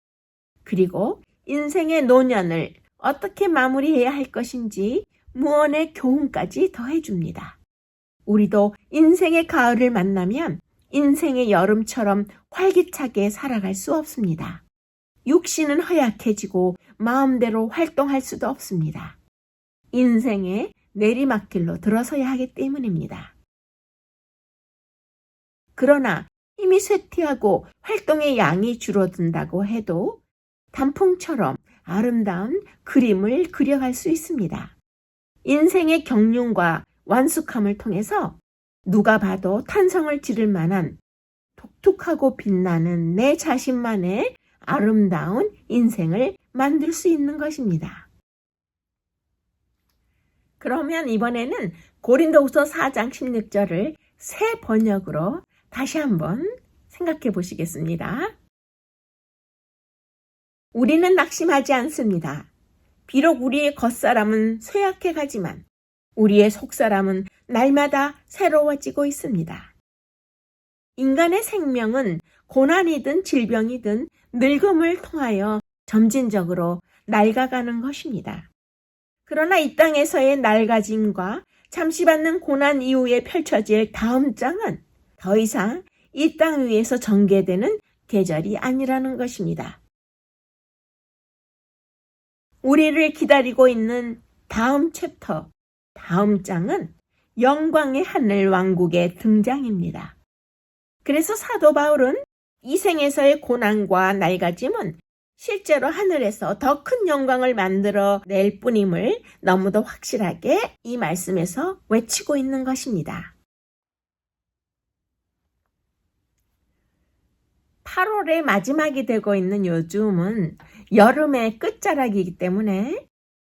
그리고 인생의 노년을 어떻게 마무리해야 할 것인지 무언의 교훈까지 더해줍니다. 우리도 인생의 가을을 만나면 인생의 여름처럼 활기차게 살아갈 수 없습니다. 육신은 허약해지고 마음대로 활동할 수도 없습니다. 인생의 내리막길로 들어서야 하기 때문입니다. 그러나 힘이 쇠퇴하고 활동의 양이 줄어든다고 해도 단풍처럼 아름다운 그림을 그려갈 수 있습니다. 인생의 경륜과 완숙함을 통해서 누가 봐도 탄성을 지를 만한 독특하고 빛나는 내 자신만의 아름다운 인생을 만들 수 있는 것입니다. 그러면 이번에는 고린도후서 4장 16절을 새 번역으로 다시 한번 생각해 보시겠습니다. 우리는 낙심하지 않습니다. 비록 우리의 겉사람은 쇠약해 가지만 우리의 속사람은 날마다 새로워지고 있습니다. 인간의 생명은 고난이든 질병이든 늙음을 통하여 점진적으로 낡아가는 것입니다. 그러나 이 땅에서의 낡아짐과 잠시 받는 고난 이후에 펼쳐질 다음 장은 더 이상 이 땅 위에서 전개되는 계절이 아니라는 것입니다. 우리를 기다리고 있는 다음 챕터, 다음 장은 영광의 하늘 왕국의 등장입니다. 그래서 사도 바울은 이 생에서의 고난과 낡아짐은 실제로 하늘에서 더 큰 영광을 만들어 낼 뿐임을 너무도 확실하게 이 말씀에서 외치고 있는 것입니다. 8월의 마지막이 되고 있는 요즘은 여름의 끝자락이기 때문에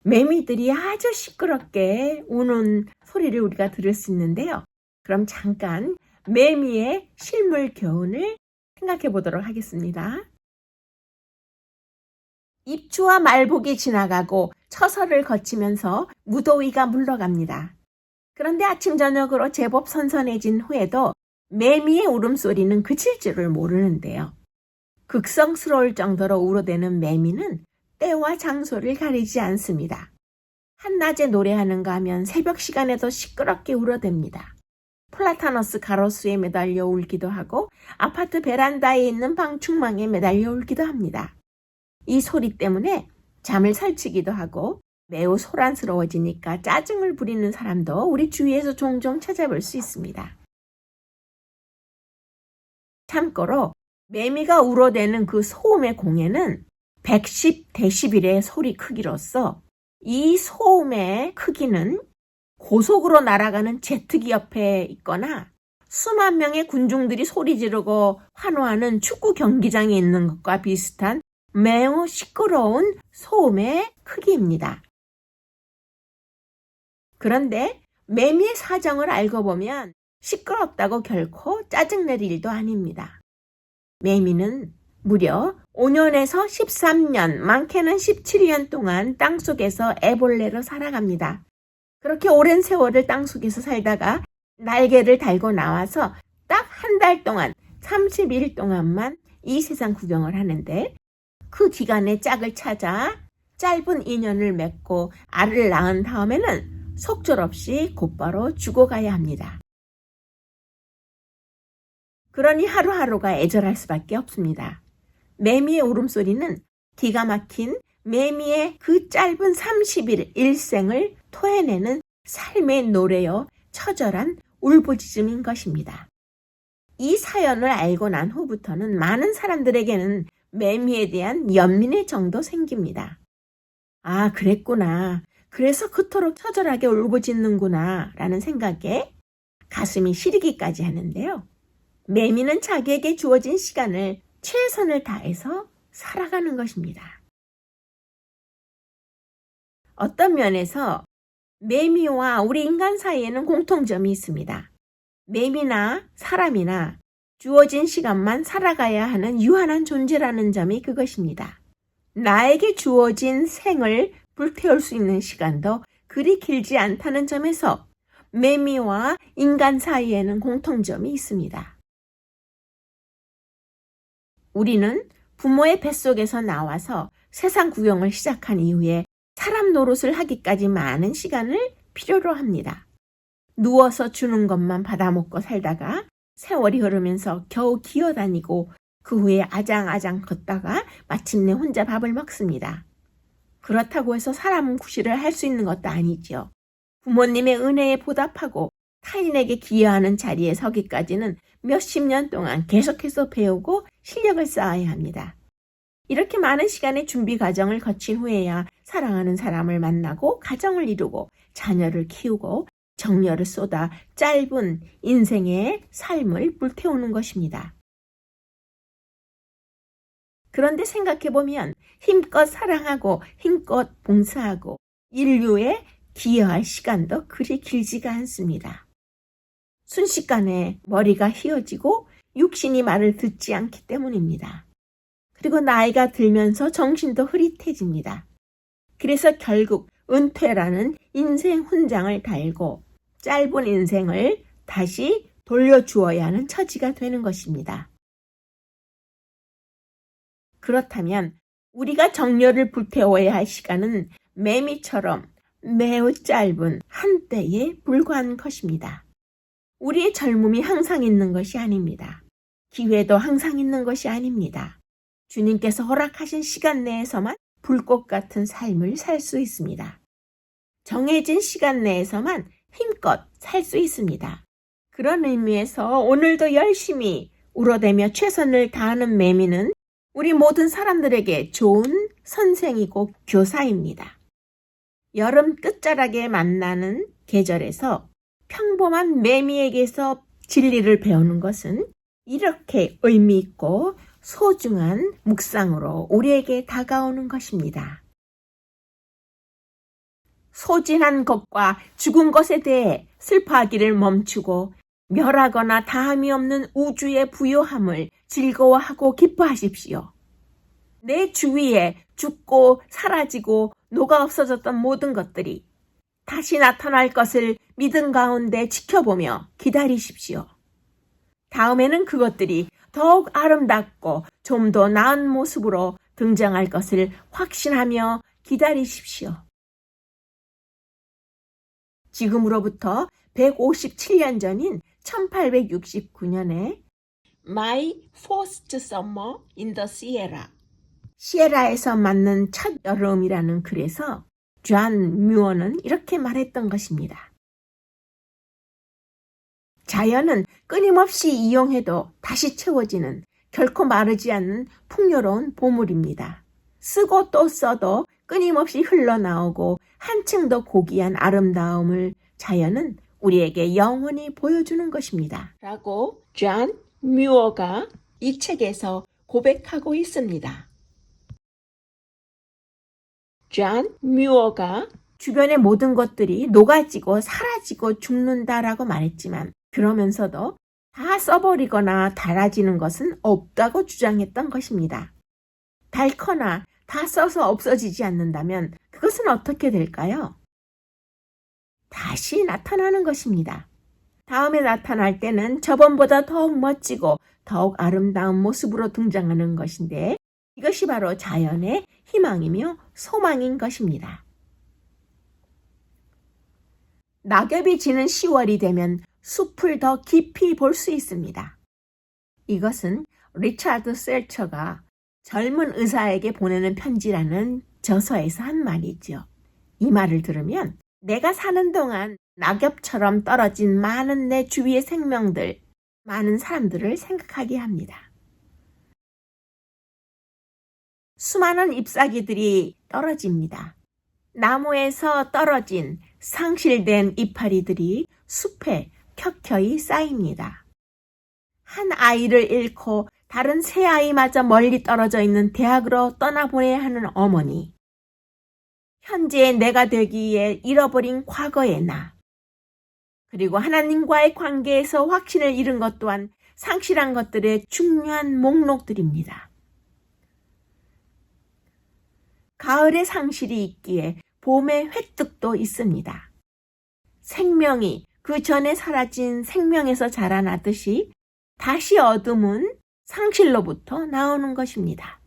매미들이 아주 시끄럽게 우는 소리를 우리가 들을 수 있는데요. 그럼 잠깐 매미의 실물 교훈을 생각해 보도록 하겠습니다. 입추와 말복이 지나가고 처서를 거치면서 무더위가 물러갑니다. 그런데 아침 저녁으로 제법 선선해진 후에도 매미의 울음소리는 그칠 줄을 모르는데요. 극성스러울 정도로 울어대는 매미는 때와 장소를 가리지 않습니다. 한낮에 노래하는가 하면 새벽 시간에도 시끄럽게 울어댑니다. 플라타너스 가로수에 매달려 울기도 하고 아파트 베란다에 있는 방충망에 매달려 울기도 합니다. 이 소리 때문에 잠을 설치기도 하고 매우 소란스러워지니까 짜증을 부리는 사람도 우리 주위에서 종종 찾아볼 수 있습니다. 참고로 매미가 울어대는 그 소음의 공해는 110데시벨의 소리 크기로서 이 소음의 크기는 고속으로 날아가는 제트기 옆에 있거나 수만 명의 군중들이 소리 지르고 환호하는 축구 경기장에 있는 것과 비슷한 매우 시끄러운 소음의 크기입니다. 그런데 매미의 사정을 알고 보면 시끄럽다고 결코 짜증낼 일도 아닙니다. 매미는 무려 5년에서 13년, 많게는 17년 동안 땅속에서 애벌레로 살아갑니다. 그렇게 오랜 세월을 땅속에서 살다가 날개를 달고 나와서 딱 한 달 동안, 30일 동안만 이 세상 구경을 하는데 그 기간에 짝을 찾아 짧은 인연을 맺고 알을 낳은 다음에는 속절없이 곧바로 죽어가야 합니다. 그러니 하루하루가 애절할 수밖에 없습니다. 매미의 울음소리는 기가 막힌 매미의 그 짧은 30일 일생을 토해내는 삶의 노래요 처절한 울부짖음인 것입니다. 이 사연을 알고 난 후부터는 많은 사람들에게는 매미에 대한 연민의 정도 생깁니다. 아, 그랬구나. 그래서 그토록 처절하게 울부짖는구나 라는 생각에 가슴이 시리기까지 하는데요. 매미는 자기에게 주어진 시간을 최선을 다해서 살아가는 것입니다. 어떤 면에서 매미와 우리 인간 사이에는 공통점이 있습니다. 매미나 사람이나 주어진 시간만 살아가야 하는 유한한 존재라는 점이 그것입니다. 나에게 주어진 생을 불태울 수 있는 시간도 그리 길지 않다는 점에서 매미와 인간 사이에는 공통점이 있습니다. 우리는 부모의 뱃속에서 나와서 세상 구경을 시작한 이후에 사람 노릇을 하기까지 많은 시간을 필요로 합니다. 누워서 주는 것만 받아먹고 살다가 세월이 흐르면서 겨우 기어다니고 그 후에 아장아장 걷다가 마침내 혼자 밥을 먹습니다. 그렇다고 해서 사람 구실을 할 수 있는 것도 아니죠. 부모님의 은혜에 보답하고 타인에게 기여하는 자리에 서기까지는 몇십 년 동안 계속해서 배우고 실력을 쌓아야 합니다. 이렇게 많은 시간의 준비 과정을 거친 후에야 사랑하는 사람을 만나고 가정을 이루고 자녀를 키우고 정열을 쏟아 짧은 인생의 삶을 불태우는 것입니다. 그런데 생각해보면 힘껏 사랑하고 힘껏 봉사하고 인류에 기여할 시간도 그리 길지가 않습니다. 순식간에 머리가 휘어지고 육신이 말을 듣지 않기 때문입니다. 그리고 나이가 들면서 정신도 흐릿해집니다. 그래서 결국 은퇴라는 인생 훈장을 달고 짧은 인생을 다시 돌려주어야 하는 처지가 되는 것입니다. 그렇다면 우리가 정열을 불태워야 할 시간은 매미처럼 매우 짧은 한때에 불과한 것입니다. 우리의 젊음이 항상 있는 것이 아닙니다. 기회도 항상 있는 것이 아닙니다. 주님께서 허락하신 시간 내에서만 불꽃 같은 삶을 살 수 있습니다. 정해진 시간 내에서만 힘껏 살 수 있습니다. 그런 의미에서 오늘도 열심히 울어대며 최선을 다하는 매미는 우리 모든 사람들에게 좋은 선생이고 교사입니다. 여름 끝자락에 만나는 계절에서 평범한 매미에게서 진리를 배우는 것은 이렇게 의미 있고 소중한 묵상으로 우리에게 다가오는 것입니다. 소진한 것과 죽은 것에 대해 슬퍼하기를 멈추고 멸하거나 다함이 없는 우주의 부요함을 즐거워하고 기뻐하십시오. 내 주위에 죽고 사라지고 녹아 없어졌던 모든 것들이 다시 나타날 것을 믿음 가운데 지켜보며 기다리십시오. 다음에는 그것들이 더욱 아름답고 좀 더 나은 모습으로 등장할 것을 확신하며 기다리십시오. 지금으로부터 157년 전인 1869년에 My First Summer in the Sierra, 시에라에서 맞는 첫 여름이라는 글에서 존 뮤어는 이렇게 말했던 것입니다. 자연은 끊임없이 이용해도 다시 채워지는 결코 마르지 않는 풍요로운 보물입니다. 쓰고 또 써도 끊임없이 흘러나오고 한층 더 고귀한 아름다움을 자연은 우리에게 영원히 보여주는 것입니다. 라고 존 뮤어가 이 책에서 고백하고 있습니다. 존 뮤어가 주변의 모든 것들이 녹아지고 사라지고 죽는다라고 말했지만 그러면서도 다 써버리거나 닳아지는 것은 없다고 주장했던 것입니다. 닳거나 다 써서 없어지지 않는다면 그것은 어떻게 될까요? 다시 나타나는 것입니다. 다음에 나타날 때는 저번보다 더욱 멋지고 더욱 아름다운 모습으로 등장하는 것인데 이것이 바로 자연의 희망이며 소망인 것입니다. 낙엽이 지는 10월이 되면 숲을 더 깊이 볼 수 있습니다. 이것은 리차드 셀처가 젊은 의사에게 보내는 편지라는 저서에서 한 말이죠. 이 말을 들으면 내가 사는 동안 낙엽처럼 떨어진 많은 내 주위의 생명들, 많은 사람들을 생각하게 합니다. 수많은 잎사귀들이 떨어집니다. 나무에서 떨어진 상실된 이파리들이 숲에 켜켜이 쌓입니다. 한 아이를 잃고 다른 새 아이마저 멀리 떨어져 있는 대학으로 떠나보내야 하는 어머니. 현재의 내가 되기 위해 잃어버린 과거의 나. 그리고 하나님과의 관계에서 확신을 잃은 것 또한 상실한 것들의 중요한 목록들입니다. 가을의 상실이 있기에 봄의 회뜩도 있습니다. 생명이 그 전에 사라진 생명에서 자라나듯이 다시 어둠은 상실로부터 나오는 것입니다.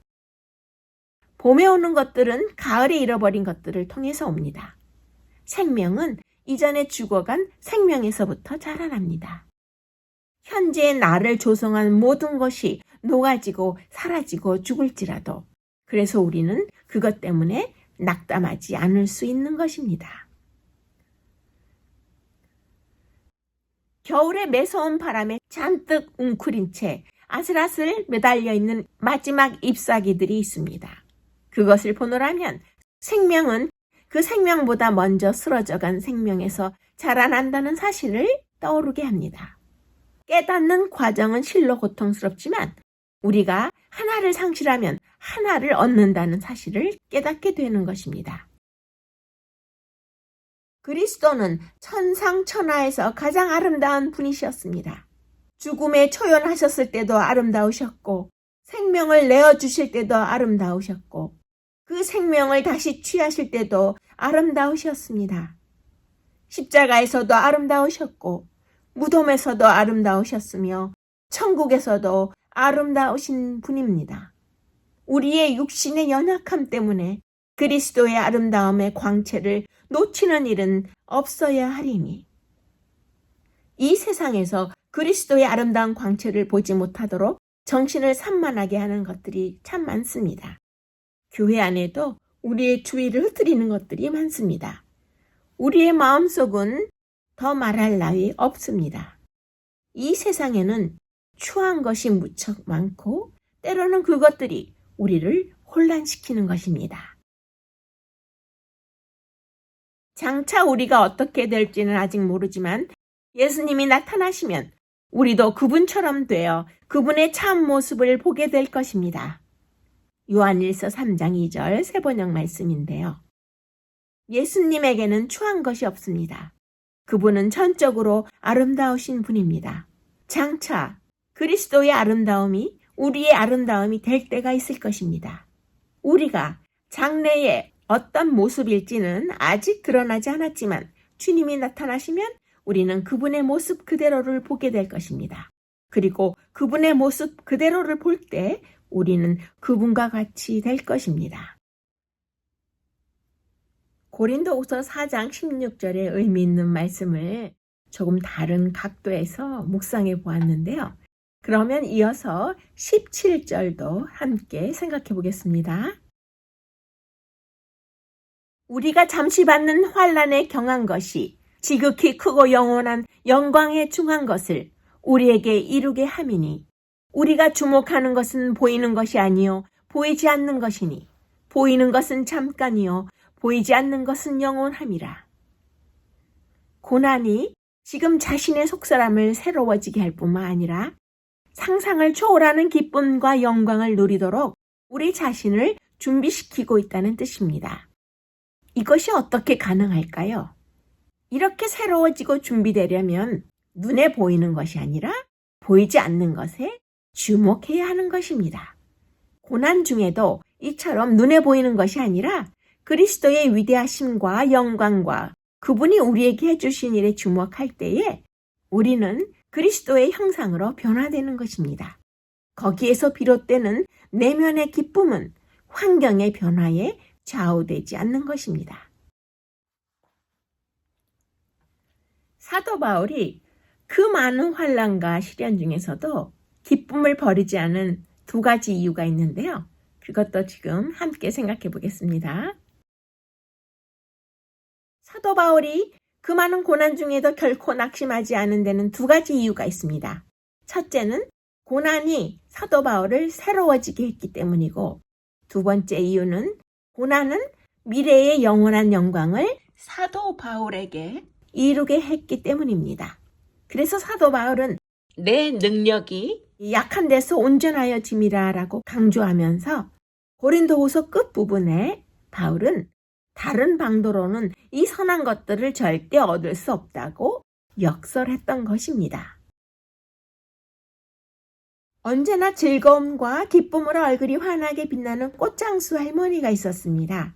봄에 오는 것들은 가을에 잃어버린 것들을 통해서 옵니다. 생명은 이전에 죽어간 생명에서부터 자라납니다. 현재의 나를 조성한 모든 것이 녹아지고 사라지고 죽을지라도 그래서 우리는 그것 때문에 낙담하지 않을 수 있는 것입니다. 겨울의 매서운 바람에 잔뜩 웅크린 채 아슬아슬 매달려 있는 마지막 잎사귀들이 있습니다. 그것을 보노라면 생명은 그 생명보다 먼저 쓰러져간 생명에서 자라난다는 사실을 떠오르게 합니다. 깨닫는 과정은 실로 고통스럽지만 우리가 하나를 상실하면 하나를 얻는다는 사실을 깨닫게 되는 것입니다. 그리스도는 천상천하에서 가장 아름다운 분이셨습니다. 죽음에 초연하셨을 때도 아름다우셨고 생명을 내어주실 때도 아름다우셨고 그 생명을 다시 취하실 때도 아름다우셨습니다. 십자가에서도 아름다우셨고 무덤에서도 아름다우셨으며 천국에서도 아름다우신 분입니다. 우리의 육신의 연약함 때문에 그리스도의 아름다움의 광채를 놓치는 일은 없어야 하리니 이 세상에서 그리스도의 아름다운 광채를 보지 못하도록 정신을 산만하게 하는 것들이 참 많습니다. 교회 안에도 우리의 주의를 흩뜨리는 것들이 많습니다. 우리의 마음속은 더 말할 나위 없습니다. 이 세상에는 추한 것이 무척 많고 때로는 그것들이 우리를 혼란시키는 것입니다. 장차 우리가 어떻게 될지는 아직 모르지만 예수님이 나타나시면 우리도 그분처럼 되어 그분의 참 모습을 보게 될 것입니다. 요한일서 3장 2절 세번역 말씀인데요. 예수님에게는 추한 것이 없습니다. 그분은 전적으로 아름다우신 분입니다. 장차 그리스도의 아름다움이 우리의 아름다움이 될 때가 있을 것입니다. 우리가 장래에 어떤 모습일지는 아직 드러나지 않았지만 주님이 나타나시면 우리는 그분의 모습 그대로를 보게 될 것입니다. 그리고 그분의 모습 그대로를 볼 때 우리는 그분과 같이 될 것입니다. 고린도후서 4장 16절의 의미 있는 말씀을 조금 다른 각도에서 묵상해 보았는데요. 그러면 이어서 17절도 함께 생각해 보겠습니다. 우리가 잠시 받는 환난에 경한 것이 지극히 크고 영원한 영광에 중한 것을 우리에게 이루게 함이니 우리가 주목하는 것은 보이는 것이 아니요 보이지 않는 것이니 보이는 것은 잠깐이요 보이지 않는 것은 영원함이라. 고난이 지금 자신의 속사람을 새로워지게 할 뿐만 아니라 상상을 초월하는 기쁨과 영광을 누리도록 우리 자신을 준비시키고 있다는 뜻입니다. 이것이 어떻게 가능할까요? 이렇게 새로워지고 준비되려면 눈에 보이는 것이 아니라 보이지 않는 것에 주목해야 하는 것입니다. 고난 중에도 이처럼 눈에 보이는 것이 아니라 그리스도의 위대하심과 영광과 그분이 우리에게 해주신 일에 주목할 때에 우리는 그리스도의 형상으로 변화되는 것입니다. 거기에서 비롯되는 내면의 기쁨은 환경의 변화에 좌우되지 않는 것입니다. 사도 바울이 그 많은 환난과 시련 중에서도 기쁨을 버리지 않은 두 가지 이유가 있는데요. 그것도 지금 함께 생각해 보겠습니다. 사도 바울이 그 많은 고난 중에도 결코 낙심하지 않은 데는 두 가지 이유가 있습니다. 첫째는 고난이 사도 바울을 새로워지게 했기 때문이고 두 번째 이유는 고난은 미래의 영원한 영광을 사도 바울에게 이루게 했기 때문입니다. 그래서 사도 바울은 내 능력이 약한 데서 온전하여 짐이라 라고 강조하면서 고린도후서 끝부분에 바울은 다른 방도로는 이 선한 것들을 절대 얻을 수 없다고 역설했던 것입니다. 언제나 즐거움과 기쁨으로 얼굴이 환하게 빛나는 꽃장수 할머니가 있었습니다.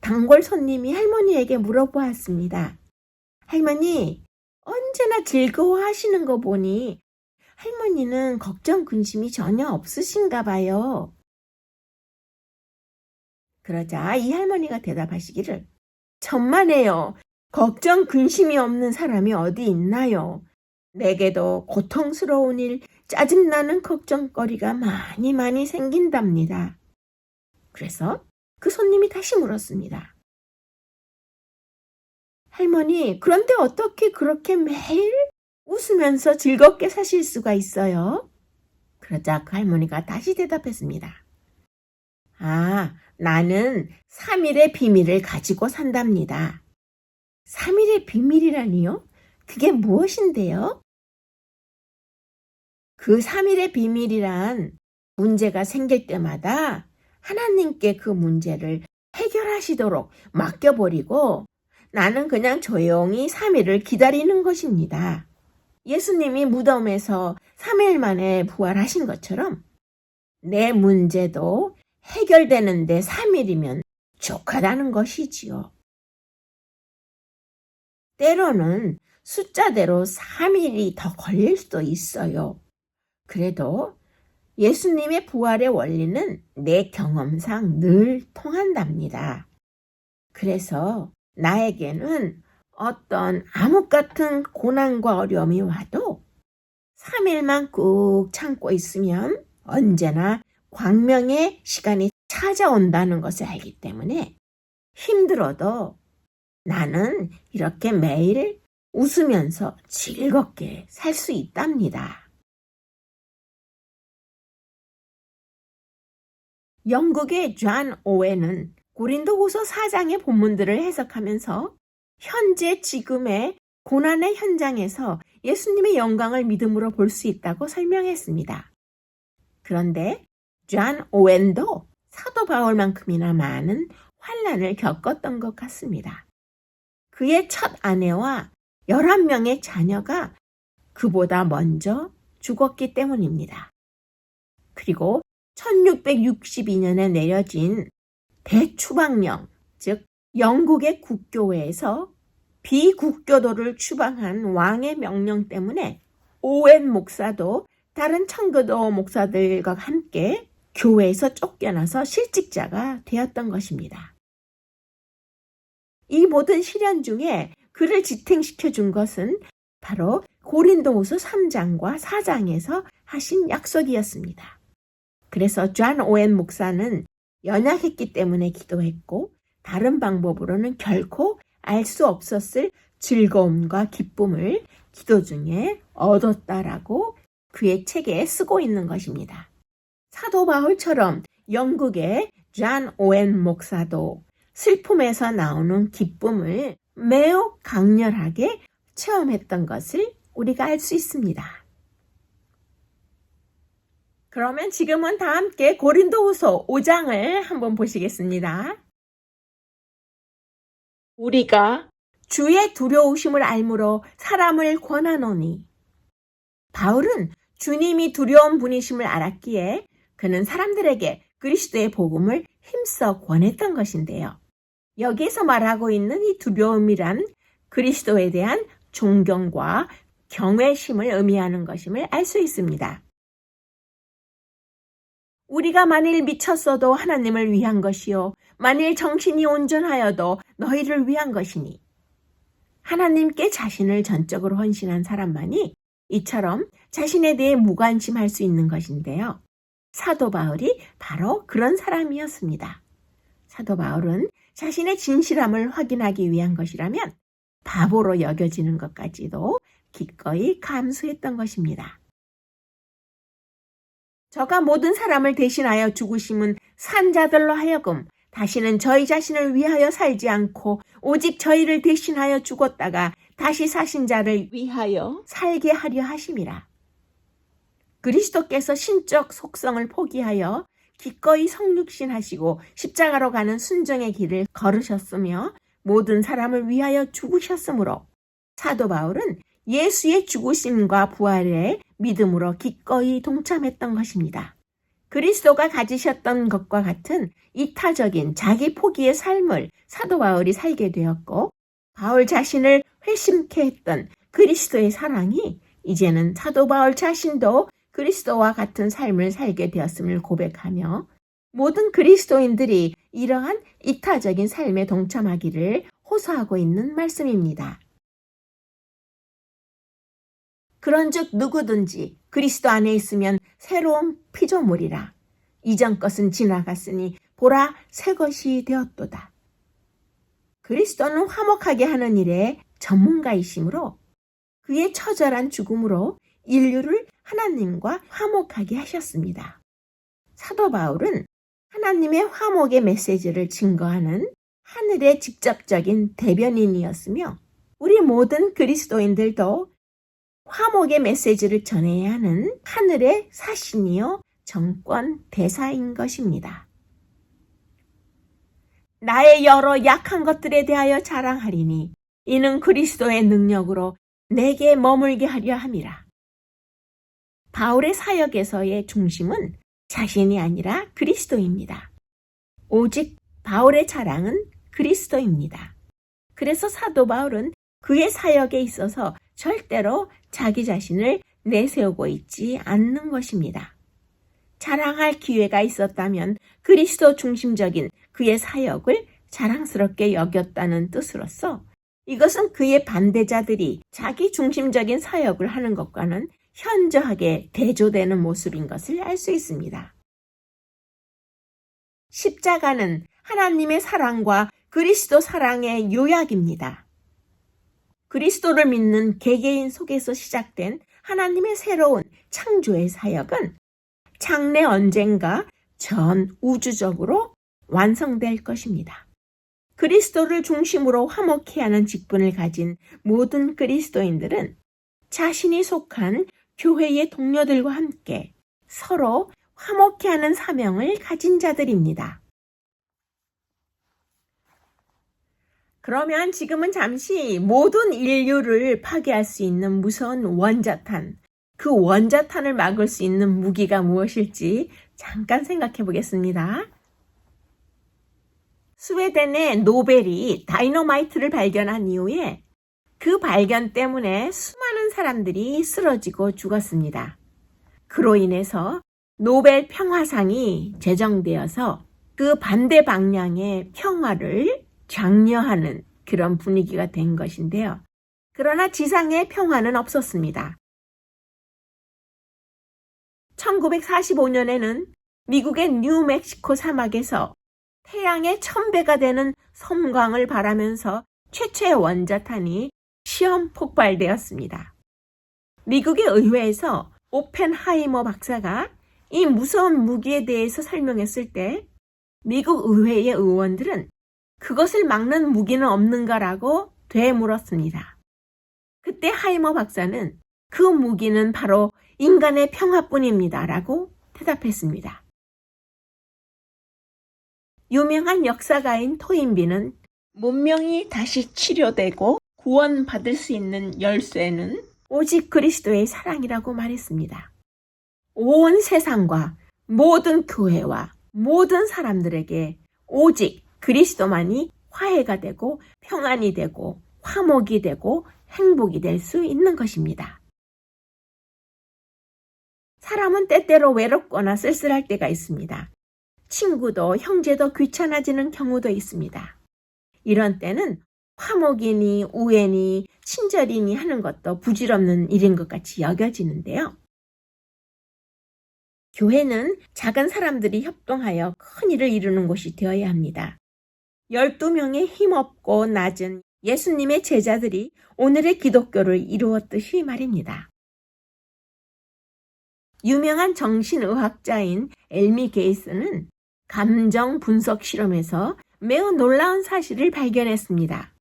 단골 손님이 할머니에게 물어보았습니다. 할머니, 언제나 즐거워하시는 거 보니 할머니는 걱정 근심이 전혀 없으신가 봐요. 그러자 이 할머니가 대답하시기를 천만에요. 걱정 근심이 없는 사람이 어디 있나요? 내게도 고통스러운 일, 짜증나는 걱정거리가 많이 생긴답니다. 그래서 그 손님이 다시 물었습니다. 할머니, 그런데 어떻게 그렇게 매일 웃으면서 즐겁게 사실 수가 있어요? 그러자 그 할머니가 다시 대답했습니다. 나는 3일의 비밀을 가지고 산답니다. 3일의 비밀이라니요? 그게 무엇인데요? 그 3일의 비밀이란 문제가 생길 때마다 하나님께 그 문제를 해결하시도록 맡겨버리고 나는 그냥 조용히 3일을 기다리는 것입니다. 예수님이 무덤에서 3일 만에 부활하신 것처럼 내 문제도 해결되는데 3일이면 족하다는 것이지요. 때로는 숫자대로 3일이 더 걸릴 수도 있어요. 그래도 예수님의 부활의 원리는 내 경험상 늘 통한답니다. 그래서 나에게는 어떤 암흑 같은 고난과 어려움이 와도 3일만 꾹 참고 있으면 언제나 광명의 시간이 찾아온다는 것을 알기 때문에 힘들어도 나는 이렇게 매일 웃으면서 즐겁게 살 수 있답니다. 영국의 존 오웬은 고린도후서 4장의 본문들을 해석하면서 현재 지금의 고난의 현장에서 예수님의 영광을 믿음으로 볼 수 있다고 설명했습니다. 그런데 존 오웬도 사도 바울만큼이나 많은 환난을 겪었던 것 같습니다. 그의 첫 아내와 11명의 자녀가 그보다 먼저 죽었기 때문입니다. 그리고 1662년에 내려진 대추방령, 즉 영국의 국교회에서 비국교도를 추방한 왕의 명령 때문에 오웬 목사도 다른 청교도 목사들과 함께 교회에서 쫓겨나서 실직자가 되었던 것입니다. 이 모든 시련 중에 그를 지탱시켜 준 것은 바로 고린도후서 3장과 4장에서 하신 약속이었습니다. 그래서 존 오웬 목사는 연약했기 때문에 기도했고 다른 방법으로는 결코 알 수 없었을 즐거움과 기쁨을 기도 중에 얻었다라고 그의 책에 쓰고 있는 것입니다. 사도 바울처럼 영국의 존 오웬 목사도 슬픔에서 나오는 기쁨을 매우 강렬하게 체험했던 것을 우리가 알 수 있습니다. 그러면 지금은 다 함께 고린도후서 5장을 한번 보시겠습니다. 우리가 주의 두려우심을 알므로 사람을 권하노니. 바울은 주님이 두려운 분이심을 알았기에 그는 사람들에게 그리스도의 복음을 힘써 권했던 것인데요. 여기에서 말하고 있는 이 두려움이란 그리스도에 대한 존경과 경외심을 의미하는 것임을 알 수 있습니다. 우리가 만일 미쳤어도 하나님을 위한 것이요 만일 정신이 온전하여도 너희를 위한 것이니. 하나님께 자신을 전적으로 헌신한 사람만이 이처럼 자신에 대해 무관심할 수 있는 것인데요. 사도 바울이 바로 그런 사람이었습니다. 사도 바울은 자신의 진실함을 확인하기 위한 것이라면 바보로 여겨지는 것까지도 기꺼이 감수했던 것입니다. 저가 모든 사람을 대신하여 죽으심은 산 자들로 하여금 다시는 저희 자신을 위하여 살지 않고 오직 저희를 대신하여 죽었다가 다시 사신 자를 위하여 살게 하려 하심이라. 그리스도께서 신적 속성을 포기하여 기꺼이 성육신하시고 십자가로 가는 순종의 길을 걸으셨으며 모든 사람을 위하여 죽으셨으므로 사도 바울은 예수의 죽으심과 부활에 믿음으로 기꺼이 동참했던 것입니다. 그리스도가 가지셨던 것과 같은 이타적인 자기 포기의 삶을 사도 바울이 살게 되었고 바울 자신을 회심케 했던 그리스도의 사랑이 이제는 사도 바울 자신도 그리스도와 같은 삶을 살게 되었음을 고백하며 모든 그리스도인들이 이러한 이타적인 삶에 동참하기를 호소하고 있는 말씀입니다. 그런즉 누구든지 그리스도 안에 있으면 새로운 피조물이라. 이전 것은 지나갔으니 보라 새 것이 되었도다. 그리스도는 화목하게 하는 일에 전문가이시므로 그의 처절한 죽음으로 인류를 하나님과 화목하게 하셨습니다. 사도 바울은 하나님의 화목의 메시지를 증거하는 하늘의 직접적인 대변인이었으며 우리 모든 그리스도인들도 화목의 메시지를 전해야 하는 하늘의 사신이요 정권 대사인 것입니다. 나의 여러 약한 것들에 대하여 자랑하리니 이는 그리스도의 능력으로 내게 머물게 하려 함이라. 바울의 사역에서의 중심은 자신이 아니라 그리스도입니다. 오직 바울의 자랑은 그리스도입니다. 그래서 사도 바울은 그의 사역에 있어서 절대로 자기 자신을 내세우고 있지 않는 것입니다. 자랑할 기회가 있었다면 그리스도 중심적인 그의 사역을 자랑스럽게 여겼다는 뜻으로서 이것은 그의 반대자들이 자기 중심적인 사역을 하는 것과는 현저하게 대조되는 모습인 것을 알 수 있습니다. 십자가는 하나님의 사랑과 그리스도 사랑의 요약입니다. 그리스도를 믿는 개개인 속에서 시작된 하나님의 새로운 창조의 사역은 장래 언젠가 전 우주적으로 완성될 것입니다. 그리스도를 중심으로 화목해 하는 직분을 가진 모든 그리스도인들은 자신이 속한 교회의 동료들과 함께 서로 화목해 하는 사명을 가진 자들입니다. 그러면 지금은 잠시 모든 인류를 파괴할 수 있는 무서운 원자탄, 그 원자탄을 막을 수 있는 무기가 무엇일지 잠깐 생각해 보겠습니다. 스웨덴의 노벨이 다이너마이트를 발견한 이후에 그 발견 때문에 수많은 사람들이 쓰러지고 죽었습니다. 그로 인해서 노벨 평화상이 제정되어서 그 반대 방향의 평화를 장려하는 그런 분위기가 된 것인데요. 그러나 지상의 평화는 없었습니다. 1945년에는 미국의 뉴멕시코 사막에서 태양의 1000배가 되는 섬광을 발하면서 최초의 원자탄이 시험 폭발되었습니다. 미국의 의회에서 오펜하이머 박사가 이 무서운 무기에 대해서 설명했을 때 미국 의회의 의원들은 그것을 막는 무기는 없는가라고 되물었습니다. 그때 하이머 박사는 그 무기는 바로 인간의 평화뿐입니다 라고 대답했습니다. 유명한 역사가인 토인비는 문명이 다시 치료되고 구원받을 수 있는 열쇠는 오직 그리스도의 사랑이라고 말했습니다. 온 세상과 모든 교회와 모든 사람들에게 오직 그리스도만이 화해가 되고 평안이 되고 화목이 되고 행복이 될 수 있는 것입니다. 사람은 때때로 외롭거나 쓸쓸할 때가 있습니다. 친구도 형제도 귀찮아지는 경우도 있습니다. 이런 때는 화목이니 우애니 친절이니 하는 것도 부질없는 일인 것 같이 여겨지는데요. 교회는 작은 사람들이 협동하여 큰 일을 이루는 곳이 되어야 합니다. 12명의 힘없고 낮은 예수님의 제자들이 오늘의 기독교를 이루었듯이 말입니다. 유명한 정신의학자인 엘미 게이스는 감정 분석 실험에서 매우 놀라운 사실을 발견했습니다.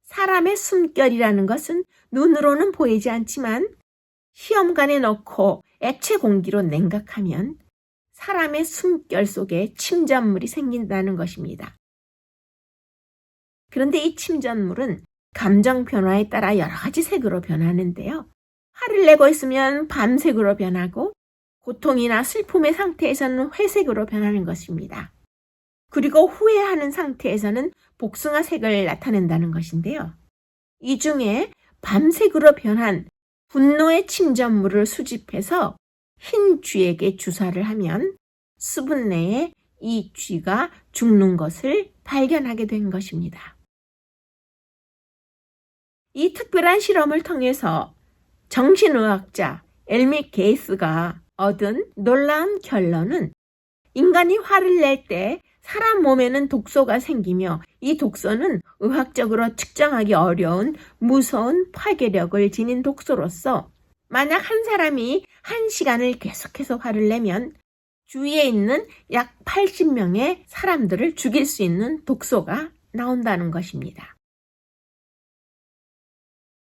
사람의 숨결이라는 것은 눈으로는 보이지 않지만 시험관에 넣고 액체 공기로 냉각하면 사람의 숨결 속에 침전물이 생긴다는 것입니다. 그런데 이 침전물은 감정 변화에 따라 여러 가지 색으로 변하는데요. 화를 내고 있으면 밤색으로 변하고 고통이나 슬픔의 상태에서는 회색으로 변하는 것입니다. 그리고 후회하는 상태에서는 복숭아색을 나타낸다는 것인데요. 이 중에 밤색으로 변한 분노의 침전물을 수집해서 흰 쥐에게 주사를 하면 수분 내에 이 쥐가 죽는 것을 발견하게 된 것입니다. 이 특별한 실험을 통해서 정신의학자 엘미 게이스가 얻은 놀라운 결론은 인간이 화를 낼 때 사람 몸에는 독소가 생기며 이 독소는 의학적으로 측정하기 어려운 무서운 파괴력을 지닌 독소로서 만약 한 사람이 1시간을 계속해서 화를 내면 주위에 있는 약 80명의 사람들을 죽일 수 있는 독소가 나온다는 것입니다.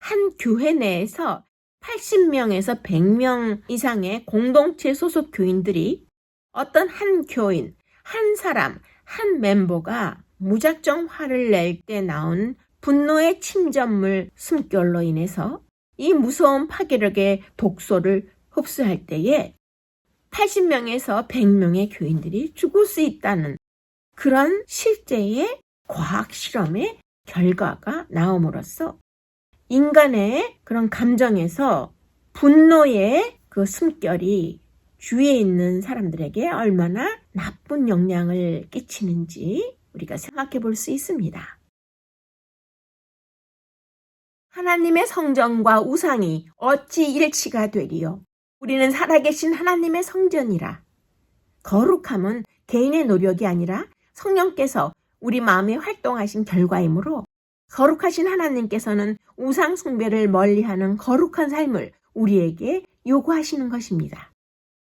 한 교회 내에서 80명에서 100명 이상의 공동체 소속 교인들이 어떤 한 교인, 한 사람, 한 멤버가 무작정 화를 낼 때 나온 분노의 침전물 숨결로 인해서 이 무서운 파괴력의 독소를 흡수할 때에 80명에서 100명의 교인들이 죽을 수 있다는 그런 실제의 과학 실험의 결과가 나옴으로써 인간의 그런 감정에서 분노의 그 숨결이 주위에 있는 사람들에게 얼마나 나쁜 영향을 끼치는지 우리가 생각해 볼 수 있습니다. 하나님의 성전과 우상이 어찌 일치가 되리요? 우리는 살아계신 하나님의 성전이라. 거룩함은 개인의 노력이 아니라 성령께서 우리 마음에 활동하신 결과이므로 거룩하신 하나님께서는 우상 숭배를 멀리하는 거룩한 삶을 우리에게 요구하시는 것입니다.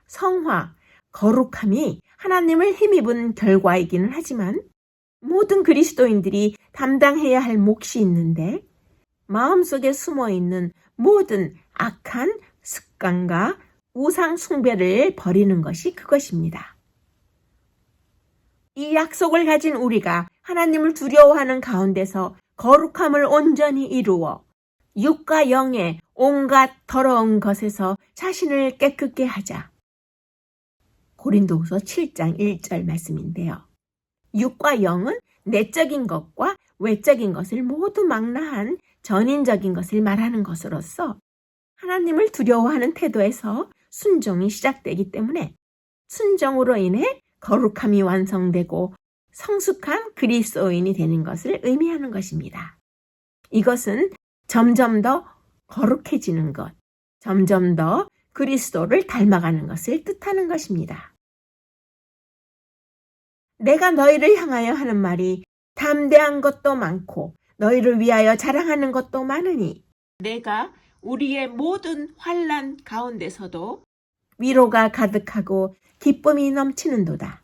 성화, 거룩함이 하나님을 힘입은 결과이기는 하지만 모든 그리스도인들이 담당해야 할 몫이 있는데 마음속에 숨어있는 모든 악한 습관과 우상 숭배를 버리는 것이 그것입니다. 이 약속을 가진 우리가 하나님을 두려워하는 가운데서 거룩함을 온전히 이루어 육과 영의 온갖 더러운 것에서 자신을 깨끗게 하자. 고린도후서 7장 1절 말씀인데요. 육과 영은 내적인 것과 외적인 것을 모두 망라한 전인적인 것을 말하는 것으로서 하나님을 두려워하는 태도에서 순종이 시작되기 때문에 순종으로 인해 거룩함이 완성되고 성숙한 그리스도인이 되는 것을 의미하는 것입니다. 이것은 점점 더 거룩해지는 것, 점점 더 그리스도를 닮아가는 것을 뜻하는 것입니다. 내가 너희를 향하여 하는 말이 담대한 것도 많고 너희를 위하여 자랑하는 것도 많으니 내가 우리의 모든 환난 가운데서도 위로가 가득하고 기쁨이 넘치는도다.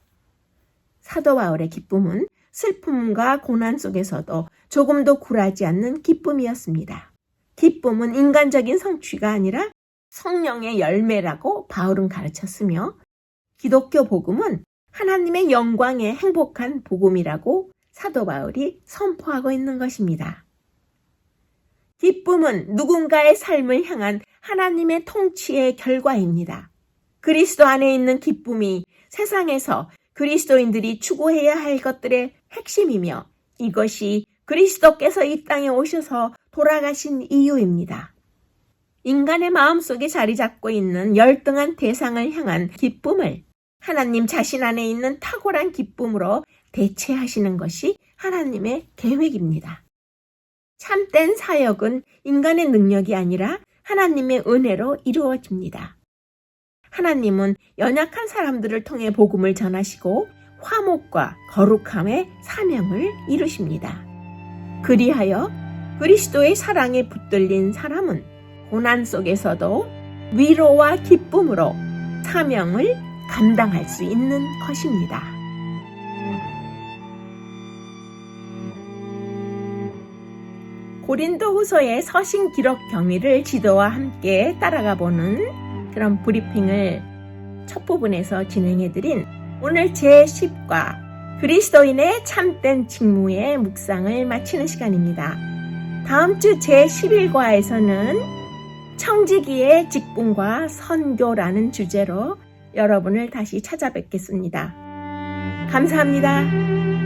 사도 바울의 기쁨은 슬픔과 고난 속에서도 조금도 굴하지 않는 기쁨이었습니다. 기쁨은 인간적인 성취가 아니라 성령의 열매라고 바울은 가르쳤으며 기독교 복음은 하나님의 영광의 행복한 복음이라고 사도 바울이 선포하고 있는 것입니다. 기쁨은 누군가의 삶을 향한 하나님의 통치의 결과입니다. 그리스도 안에 있는 기쁨이 세상에서 그리스도인들이 추구해야 할 것들의 핵심이며 이것이 그리스도께서 이 땅에 오셔서 돌아가신 이유입니다. 인간의 마음속에 자리 잡고 있는 열등한 대상을 향한 기쁨을 하나님 자신 안에 있는 탁월한 기쁨으로 대체하시는 것이 하나님의 계획입니다. 참된 사역은 인간의 능력이 아니라 하나님의 은혜로 이루어집니다. 하나님은 연약한 사람들을 통해 복음을 전하시고 화목과 거룩함의 사명을 이루십니다. 그리하여 그리스도의 사랑에 붙들린 사람은 고난 속에서도 위로와 기쁨으로 사명을 감당할 수 있는 것입니다. 고린도후서의 서신 기록 경위를 지도와 함께 따라가 보는 그런 브리핑을 첫 부분에서 진행해드린 오늘 제10과 그리스도인의 참된 직무의 묵상을 마치는 시간입니다. 다음 주 제11과에서는 청지기의 직분과 선교라는 주제로 여러분을 다시 찾아뵙겠습니다. 감사합니다.